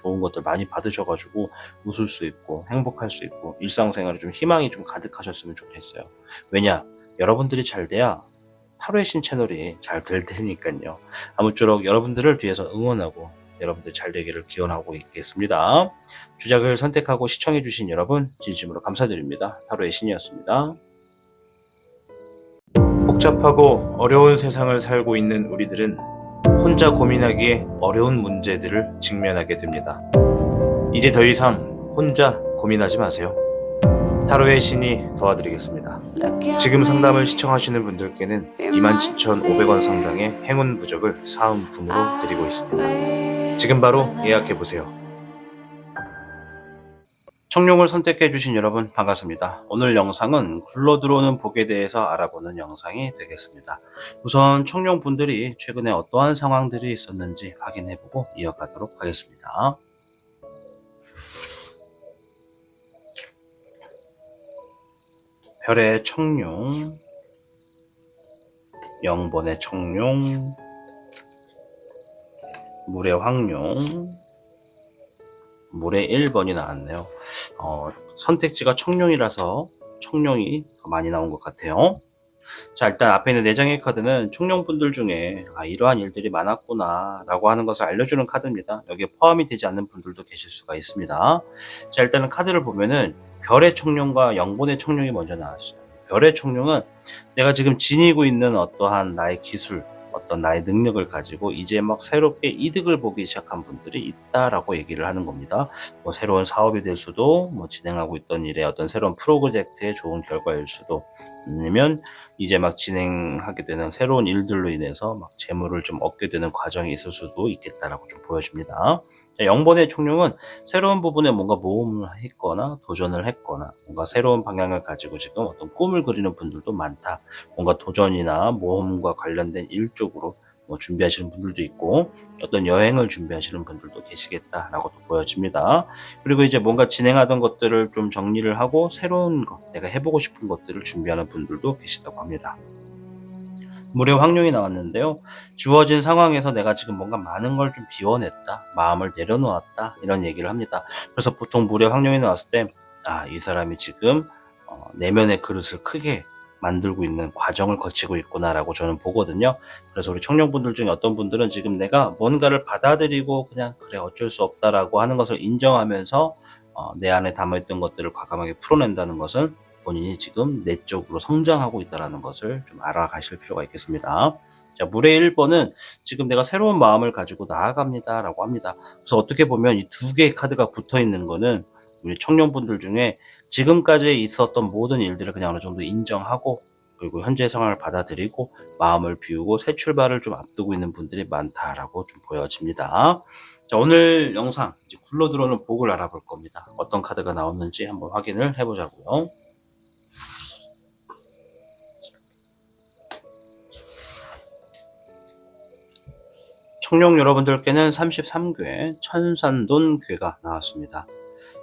좋은 것들 많이 받으셔가지고 웃을 수 있고 행복할 수 있고 일상생활에 좀 희망이 좀 가득하셨으면 좋겠어요. 왜냐? 여러분들이 잘 돼야 타로의 신 채널이 잘 될 테니까요. 아무쪼록 여러분들을 뒤에서 응원하고 여러분들 잘 되기를 기원하고 있겠습니다. 주작을 선택하고 시청해주신 여러분 진심으로 감사드립니다. 타로의 신이었습니다. 복잡하고 어려운 세상을 살고 있는 우리들은 혼자 고민하기에 어려운 문제들을 직면하게 됩니다. 이제 더 이상 혼자 고민하지 마세요. 타로의 신이 도와드리겠습니다. 지금 상담을 시청하시는 분들께는 27,500원 상당의 행운 부적을 사은품으로 드리고 있습니다. 지금 바로 예약해보세요. 청룡을 선택해주신 여러분 반갑습니다. 오늘 영상은 굴러 들어오는 복에 대해서 알아보는 영상이 되겠습니다. 우선 청룡 분들이 최근에 어떠한 상황들이 있었는지 확인해보고 이어가도록 하겠습니다. 별의 청룡, 영본의 청룡, 물의 황룡, 물의 1번이 나왔네요. 선택지가 청룡이라서 청룡이 더 많이 나온 것 같아요. 자, 일단 앞에 있는 4장의 카드는 청룡분들 중에 이러한 일들이 많았구나 라고 하는 것을 알려주는 카드입니다. 여기에 포함이 되지 않는 분들도 계실 수가 있습니다. 자, 일단은 카드를 보면은 별의 청룡과 영본의 청룡이 먼저 나왔어요. 별의 청룡은 내가 지금 지니고 있는 어떠한 나의 기술, 어떤 나의 능력을 가지고 이제 막 새롭게 이득을 보기 시작한 분들이 있다라고 얘기를 하는 겁니다. 뭐 새로운 사업이 될 수도, 뭐 진행하고 있던 일에 어떤 새로운 프로젝트의 좋은 결과일 수도, 아니면 이제 막 진행하게 되는 새로운 일들로 인해서 막 재물을 좀 얻게 되는 과정이 있을 수도 있겠다라고 좀 보여집니다. 자, 영번의 총룡은 새로운 부분에 뭔가 모험을 했거나 도전을 했거나 뭔가 새로운 방향을 가지고 지금 어떤 꿈을 그리는 분들도 많다. 뭔가 도전이나 모험과 관련된 일 쪽으로 뭐 준비하시는 분들도 있고 어떤 여행을 준비하시는 분들도 계시겠다라고 또 보여집니다. 그리고 이제 뭔가 진행하던 것들을 좀 정리를 하고 새로운 것, 내가 해보고 싶은 것들을 준비하는 분들도 계시다고 합니다. 물의 황룡이 나왔는데요. 주어진 상황에서 내가 지금 뭔가 많은 걸 좀 비워냈다, 마음을 내려놓았다 이런 얘기를 합니다. 그래서 보통 물의 황룡이 나왔을 때 이 사람이 지금 내면의 그릇을 크게 만들고 있는 과정을 거치고 있구나라고 저는 보거든요. 그래서 우리 청룡분들 중에 어떤 분들은 지금 내가 뭔가를 받아들이고 그냥 그래 어쩔 수 없다라고 하는 것을 인정하면서 내 안에 담아있던 것들을 과감하게 풀어낸다는 것은 본인이 지금 내적으로 성장하고 있다는 것을 좀 알아가실 필요가 있겠습니다. 자, 물의 1번은 지금 내가 새로운 마음을 가지고 나아갑니다 라고 합니다. 그래서 어떻게 보면 이 두 개의 카드가 붙어 있는 거는 우리 청년분들 중에 지금까지 있었던 모든 일들을 그냥 어느 정도 인정하고 그리고 현재 상황을 받아들이고 마음을 비우고 새 출발을 좀 앞두고 있는 분들이 많다라고 좀 보여집니다. 자, 오늘 영상 이제 굴러 들어오는 복을 알아볼 겁니다. 어떤 카드가 나왔는지 한번 확인을 해보자고요. 청룡 여러분들께는 33궤 천산돈 궤가 나왔습니다.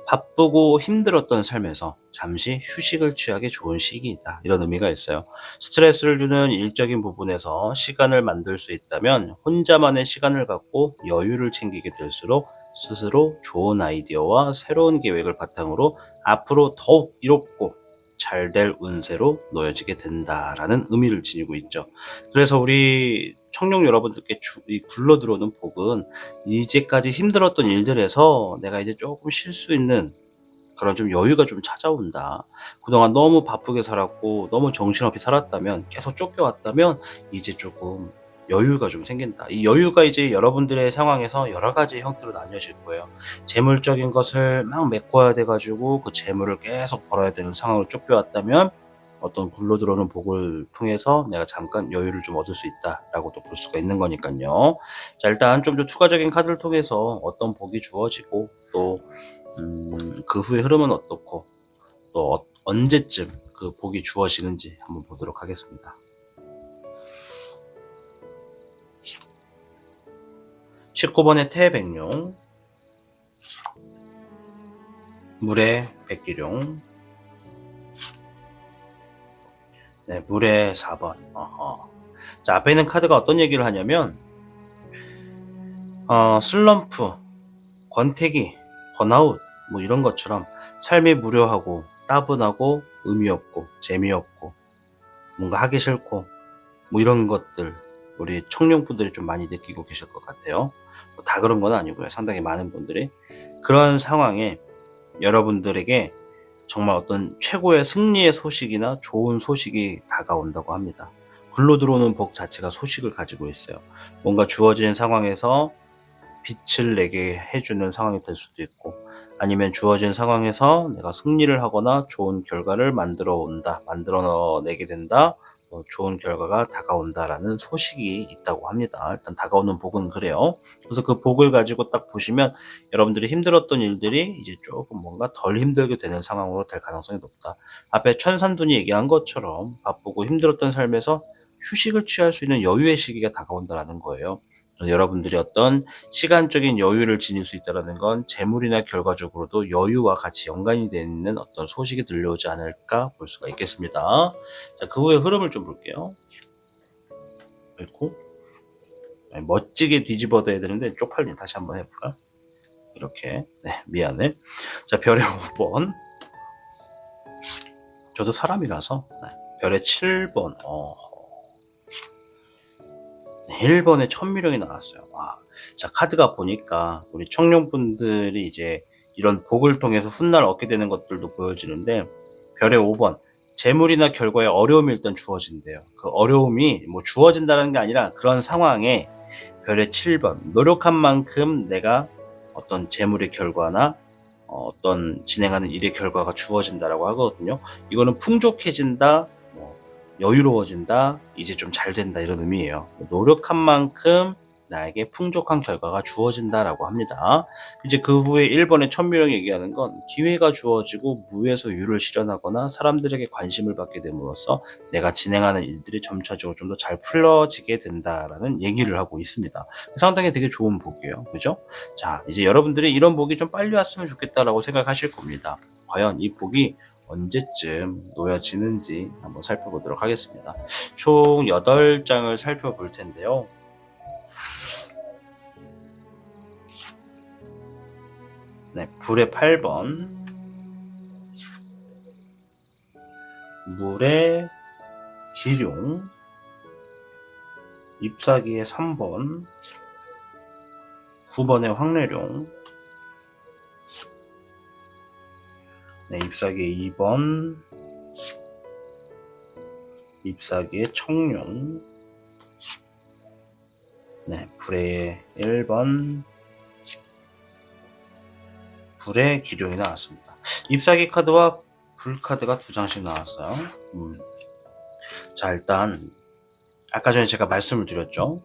바쁘고 힘들었던 삶에서 잠시 휴식을 취하기 좋은 시기이다. 이런 의미가 있어요. 스트레스를 주는 일적인 부분에서 시간을 만들 수 있다면 혼자만의 시간을 갖고 여유를 챙기게 될수록 스스로 좋은 아이디어와 새로운 계획을 바탕으로 앞으로 더욱 이롭고 잘 될 운세로 놓여지게 된다라는 의미를 지니고 있죠. 그래서 우리 청룡 여러분들께 이 굴러 들어오는 복은 이제까지 힘들었던 일들에서 내가 이제 조금 쉴 수 있는 그런 좀 여유가 좀 찾아온다. 그동안 너무 바쁘게 살았고 너무 정신없이 살았다면, 계속 쫓겨왔다면 이제 조금 여유가 좀 생긴다. 이 여유가 이제 여러분들의 상황에서 여러 가지 형태로 나뉘어질 거예요. 재물적인 것을 막 메꿔야 돼가지고 그 재물을 계속 벌어야 되는 상황으로 쫓겨왔다면 어떤 굴러 들어오는 복을 통해서 내가 잠깐 여유를 좀 얻을 수 있다라고도 볼 수가 있는 거니까요. 자, 일단 좀 더 추가적인 카드를 통해서 어떤 복이 주어지고 또 그 후의 흐름은 어떻고 또 언제쯤 그 복이 주어지는지 한번 보도록 하겠습니다. 19번의 태백룡, 물의 백기룡, 네, 물의 4번. 자, 앞에 있는 카드가 어떤 얘기를 하냐면 슬럼프, 권태기, 번아웃 뭐 이런 것처럼 삶이 무료하고 따분하고 의미 없고 재미없고 뭔가 하기 싫고 뭐 이런 것들 우리 청룡분들이 좀 많이 느끼고 계실 것 같아요. 다 그런 건 아니고요. 상당히 많은 분들이 그런 상황에 여러분들에게 정말 어떤 최고의 승리의 소식이나 좋은 소식이 다가온다고 합니다. 굴러 들어오는 복 자체가 소식을 가지고 있어요. 뭔가 주어진 상황에서 빛을 내게 해주는 상황이 될 수도 있고, 아니면 주어진 상황에서 내가 승리를 하거나 좋은 결과를 만들어내게 된다, 좋은 결과가 다가온다라는 소식이 있다고 합니다. 일단 다가오는 복은 그래요. 그래서 그 복을 가지고 딱 보시면 여러분들이 힘들었던 일들이 이제 조금 뭔가 덜 힘들게 되는 상황으로 될 가능성이 높다. 앞에 천산둔이 얘기한 것처럼 바쁘고 힘들었던 삶에서 휴식을 취할 수 있는 여유의 시기가 다가온다라는 거예요. 여러분들이 어떤 시간적인 여유를 지닐 수 있다는 건 재물이나 결과적으로도 여유와 같이 연관이 되어 있는 어떤 소식이 들려오지 않을까 볼 수가 있겠습니다. 자, 그 후의 흐름을 좀 볼게요. 그리고 멋지게 뒤집어둬야 되는데 쪽팔림. 다시 한번 해볼까? 이렇게. 네, 미안해. 자, 별의 5번. 저도 사람이라서. 네, 별의 7번. 1번에 천미령이 나왔어요. 와. 자, 카드가 보니까 우리 청룡분들이 이제 이런 복을 통해서 훗날 얻게 되는 것들도 보여지는데, 별의 5번, 재물이나 결과에 어려움이 일단 주어진대요. 그 어려움이 뭐 주어진다는 게 아니라 그런 상황에 별의 7번, 노력한 만큼 내가 어떤 재물의 결과나 어떤 진행하는 일의 결과가 주어진다라고 하거든요. 이거는 풍족해진다, 여유로워진다, 이제 좀 잘 된다, 이런 의미예요. 노력한 만큼 나에게 풍족한 결과가 주어진다라고 합니다. 이제 그 후에 1번의 천미령이 얘기하는 건 기회가 주어지고 무에서 유를 실현하거나 사람들에게 관심을 받게 됨으로써 내가 진행하는 일들이 점차적으로 좀 더 잘 풀어지게 된다라는 얘기를 하고 있습니다. 상당히 되게 좋은 복이에요. 그죠? 자, 이제 여러분들이 이런 복이 좀 빨리 왔으면 좋겠다라고 생각하실 겁니다. 과연 이 복이 언제쯤 놓여지는지 한번 살펴보도록 하겠습니다. 총 8장을 살펴볼 텐데요. 네, 불의 8번, 물의 기룡, 잎사귀의 3번, 9번의 황래룡, 네, 잎사귀의 2번, 잎사귀의 청룡, 네, 불의 1번, 불의 기룡이 나왔습니다. 잎사귀 카드와 불 카드가 2장씩 나왔어요. 자, 일단 아까 전에 제가 말씀을 드렸죠.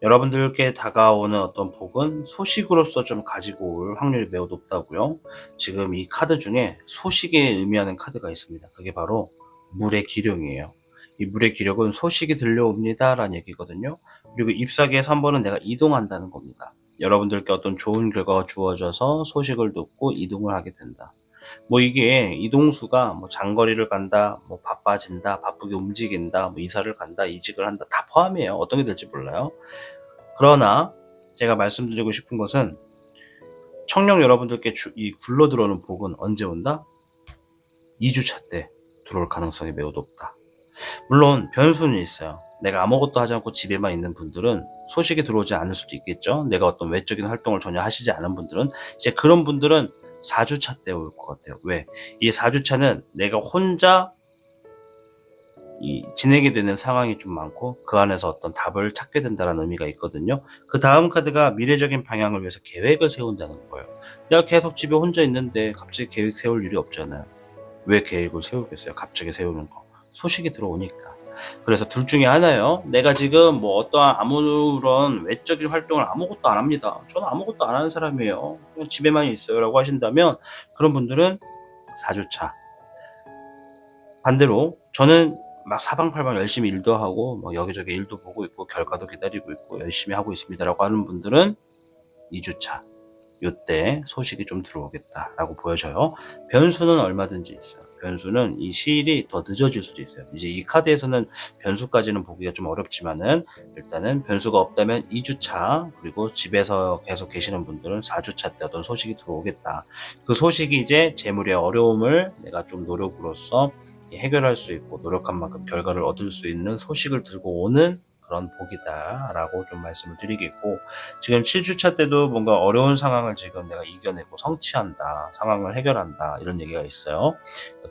여러분들께 다가오는 어떤 복은 소식으로서 좀 가지고 올 확률이 매우 높다고요. 지금 이 카드 중에 소식에 의미하는 카드가 있습니다. 그게 바로 물의 기룡이에요. 이 물의 기룡은 소식이 들려옵니다 라는 얘기거든요. 그리고 잎사귀의 3번은 내가 이동한다는 겁니다. 여러분들께 어떤 좋은 결과가 주어져서 소식을 듣고 이동을 하게 된다. 뭐 이게 이동수가 뭐 장거리를 간다, 뭐 바빠진다, 바쁘게 움직인다, 뭐 이사를 간다, 이직을 한다, 다 포함이에요. 어떤 게 될지 몰라요. 그러나 제가 말씀드리고 싶은 것은 청룡 여러분들께 이 굴러 들어오는 복은 언제 온다? 2주차 때 들어올 가능성이 매우 높다. 물론 변수는 있어요. 내가 아무것도 하지 않고 집에만 있는 분들은 소식이 들어오지 않을 수도 있겠죠. 내가 어떤 외적인 활동을 전혀 하시지 않은 분들은 이제 그런 분들은 4주차 때 올 것 같아요. 왜? 이 4주차는 내가 혼자 지내게 되는 상황이 좀 많고 그 안에서 어떤 답을 찾게 된다는 의미가 있거든요. 그 다음 카드가 미래적인 방향을 위해서 계획을 세운다는 거예요. 내가 계속 집에 혼자 있는데 갑자기 계획 세울 일이 없잖아요. 왜 계획을 세우겠어요? 갑자기 세우는 거. 소식이 들어오니까. 그래서 둘 중에 하나예요. 내가 지금 뭐 어떠한 아무런 외적인 활동을 아무것도 안 합니다. 저는 아무것도 안 하는 사람이에요. 그냥 집에만 있어요. 라고 하신다면 그런 분들은 4주차. 반대로 저는 막 사방팔방 열심히 일도 하고 뭐 여기저기 일도 보고 있고 결과도 기다리고 있고 열심히 하고 있습니다라고 하는 분들은 2주차. 요때 소식이 좀 들어오겠다라고 보여져요. 변수는 얼마든지 있어요. 변수는 이 시일이 더 늦어질 수도 있어요. 이제 이 카드에서는 변수까지는 보기가 좀 어렵지만은 일단은 변수가 없다면 2주차 그리고 집에서 계속 계시는 분들은 4주차 때 어떤 소식이 들어오겠다. 그 소식이 이제 재물의 어려움을 내가 좀 노력으로서 해결할 수 있고 노력한 만큼 결과를 얻을 수 있는 소식을 들고 오는 그런 복이다라고 좀 말씀을 드리겠고 지금 7주차 때도 뭔가 어려운 상황을 지금 내가 이겨내고 성취한다, 상황을 해결한다 이런 얘기가 있어요.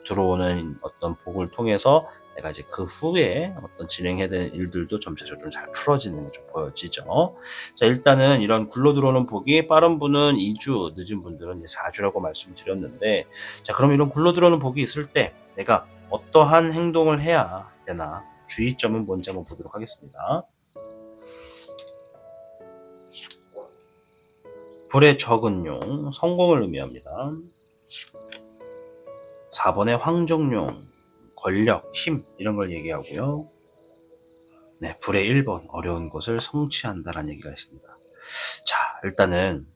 들어오는 어떤 복을 통해서 내가 이제 그 후에 어떤 진행해야 되는 일들도 점차적으로 좀 잘 풀어지는 게 좀 보여지죠. 자, 일단은 이런 굴러 들어오는 복이 빠른 분은 2주, 늦은 분들은 이제 4주라고 말씀드렸는데 자, 그럼 이런 굴러 들어오는 복이 있을 때 내가 어떠한 행동을 해야 되나 주의점은 뭔지 한번 보도록 하겠습니다. 불의 적은용, 성공을 의미합니다. 4번의 황정용, 권력, 힘 이런 걸 얘기하고요. 네, 불의 1번, 어려운 것을 성취한다라는 얘기가 있습니다. 자, 일단은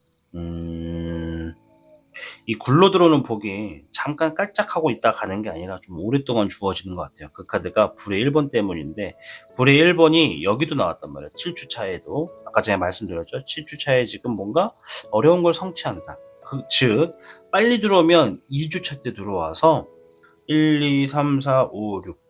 이 굴러 들어오는 복이 잠깐 깔짝하고 있다 가는 게 아니라 좀 오랫동안 주어지는 것 같아요. 그 카드가 불의 1번 때문인데 불의 1번이 여기도 나왔단 말이에요. 7주차에도 아까 전에 말씀드렸죠. 7주차에 지금 뭔가 어려운 걸 성취한다. 즉 빨리 들어오면 2주차 때 들어와서 1, 2, 3, 4, 5, 6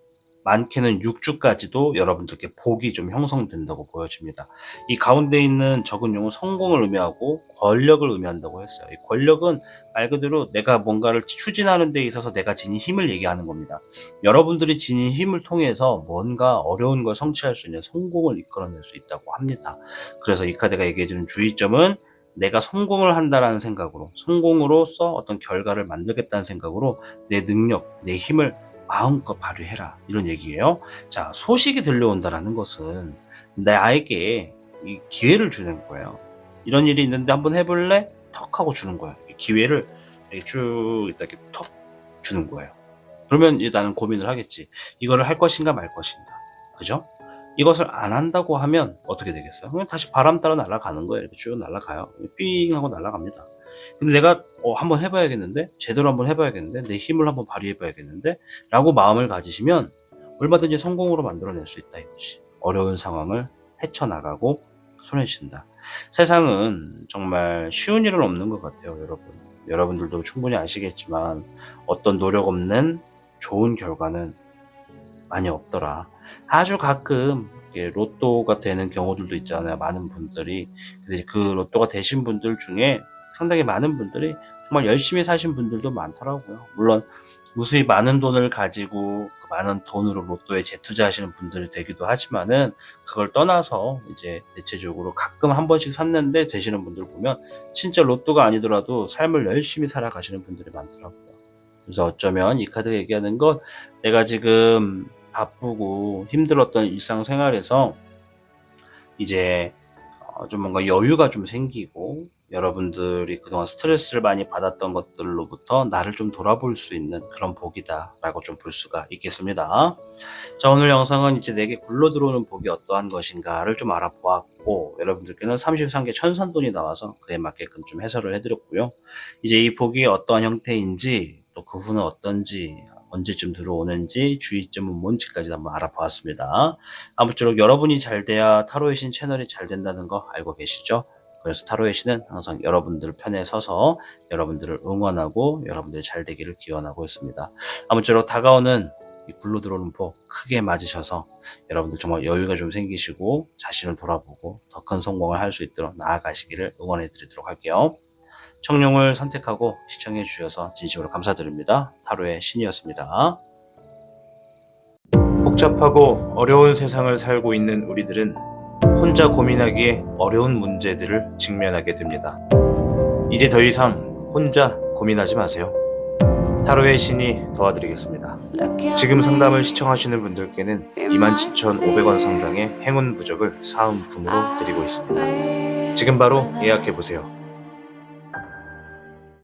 많게는 6주까지도 여러분들께 복이 좀 형성된다고 보여집니다. 이 가운데 있는 적은 용은 성공을 의미하고 권력을 의미한다고 했어요. 이 권력은 말 그대로 내가 뭔가를 추진하는 데 있어서 내가 지닌 힘을 얘기하는 겁니다. 여러분들이 지닌 힘을 통해서 뭔가 어려운 걸 성취할 수 있는 성공을 이끌어낼 수 있다고 합니다. 그래서 이 카드가 얘기해주는 주의점은 내가 성공을 한다라는 생각으로 성공으로서 어떤 결과를 만들겠다는 생각으로 내 능력, 내 힘을 마음껏 발휘해라 이런 얘기예요. 자, 소식이 들려온다라는 것은 나에게 이 기회를 주는 거예요. 이런 일이 있는데 한번 해볼래? 턱 하고 주는 거예요. 기회를 이렇게 쭉 이렇게 턱 주는 거예요. 그러면 이제 나는 고민을 하겠지. 이거를 할 것인가 말 것인가. 그죠? 이것을 안 한다고 하면 어떻게 되겠어요? 그냥 다시 바람 따라 날아가는 거예요. 이렇게 쭉 날아가요. 삥 하고 날아갑니다. 근데 내가 한번 해봐야겠는데 제대로 한번 해봐야겠는데 내 힘을 한번 발휘해봐야겠는데 라고 마음을 가지시면 얼마든지 성공으로 만들어낼 수 있다 이거지. 어려운 상황을 헤쳐나가고 손에 쥔다. 세상은 정말 쉬운 일은 없는 것 같아요. 여러분들도 충분히 아시겠지만 어떤 노력 없는 좋은 결과는 많이 없더라. 아주 가끔 로또가 되는 경우들도 있잖아요. 많은 분들이. 근데 그 로또가 되신 분들 중에 상당히 많은 분들이 정말 열심히 사신 분들도 많더라고요. 물론 무수히 많은 돈을 가지고 그 많은 돈으로 로또에 재투자하시는 분들이 되기도 하지만은 그걸 떠나서 이제 대체적으로 가끔 한 번씩 샀는데 되시는 분들 보면 진짜 로또가 아니더라도 삶을 열심히 살아가시는 분들이 많더라고요. 그래서 어쩌면 이 카드가 얘기하는 건 내가 지금 바쁘고 힘들었던 일상생활에서 이제 좀 뭔가 여유가 좀 생기고 여러분들이 그동안 스트레스를 많이 받았던 것들로부터 나를 좀 돌아볼 수 있는 그런 복이다라고 좀 볼 수가 있겠습니다. 자, 오늘 영상은 이제 내게 굴러 들어오는 복이 어떠한 것인가를 좀 알아보았고, 여러분들께는 33개 천산돈이 나와서 그에 맞게끔 좀 해설을 해드렸고요. 이제 이 복이 어떠한 형태인지, 또 그 후는 어떤지, 언제쯤 들어오는지, 주의점은 뭔지까지 한번 알아보았습니다. 아무쪼록 여러분이 잘 돼야 타로의 신 채널이 잘 된다는 거 알고 계시죠? 그래서 타로의 신은 항상 여러분들 편에 서서 여러분들을 응원하고 여러분들이 잘 되기를 기원하고 있습니다. 아무쪼록 다가오는 이 굴러 들어오는 복 크게 맞으셔서 여러분들 정말 여유가 좀 생기시고 자신을 돌아보고 더 큰 성공을 할 수 있도록 나아가시기를 응원해 드리도록 할게요. 청룡을 선택하고 시청해 주셔서 진심으로 감사드립니다. 타로의 신이었습니다. 복잡하고 어려운 세상을 살고 있는 우리들은 혼자 고민하기에 어려운 문제들을 직면하게 됩니다. 이제 더 이상 혼자 고민하지 마세요. 타로의 신이 도와드리겠습니다. 지금 상담을 시청하시는 분들께는 27,500원 상당의 행운 부적을 사은품으로 드리고 있습니다. 지금 바로 예약해보세요.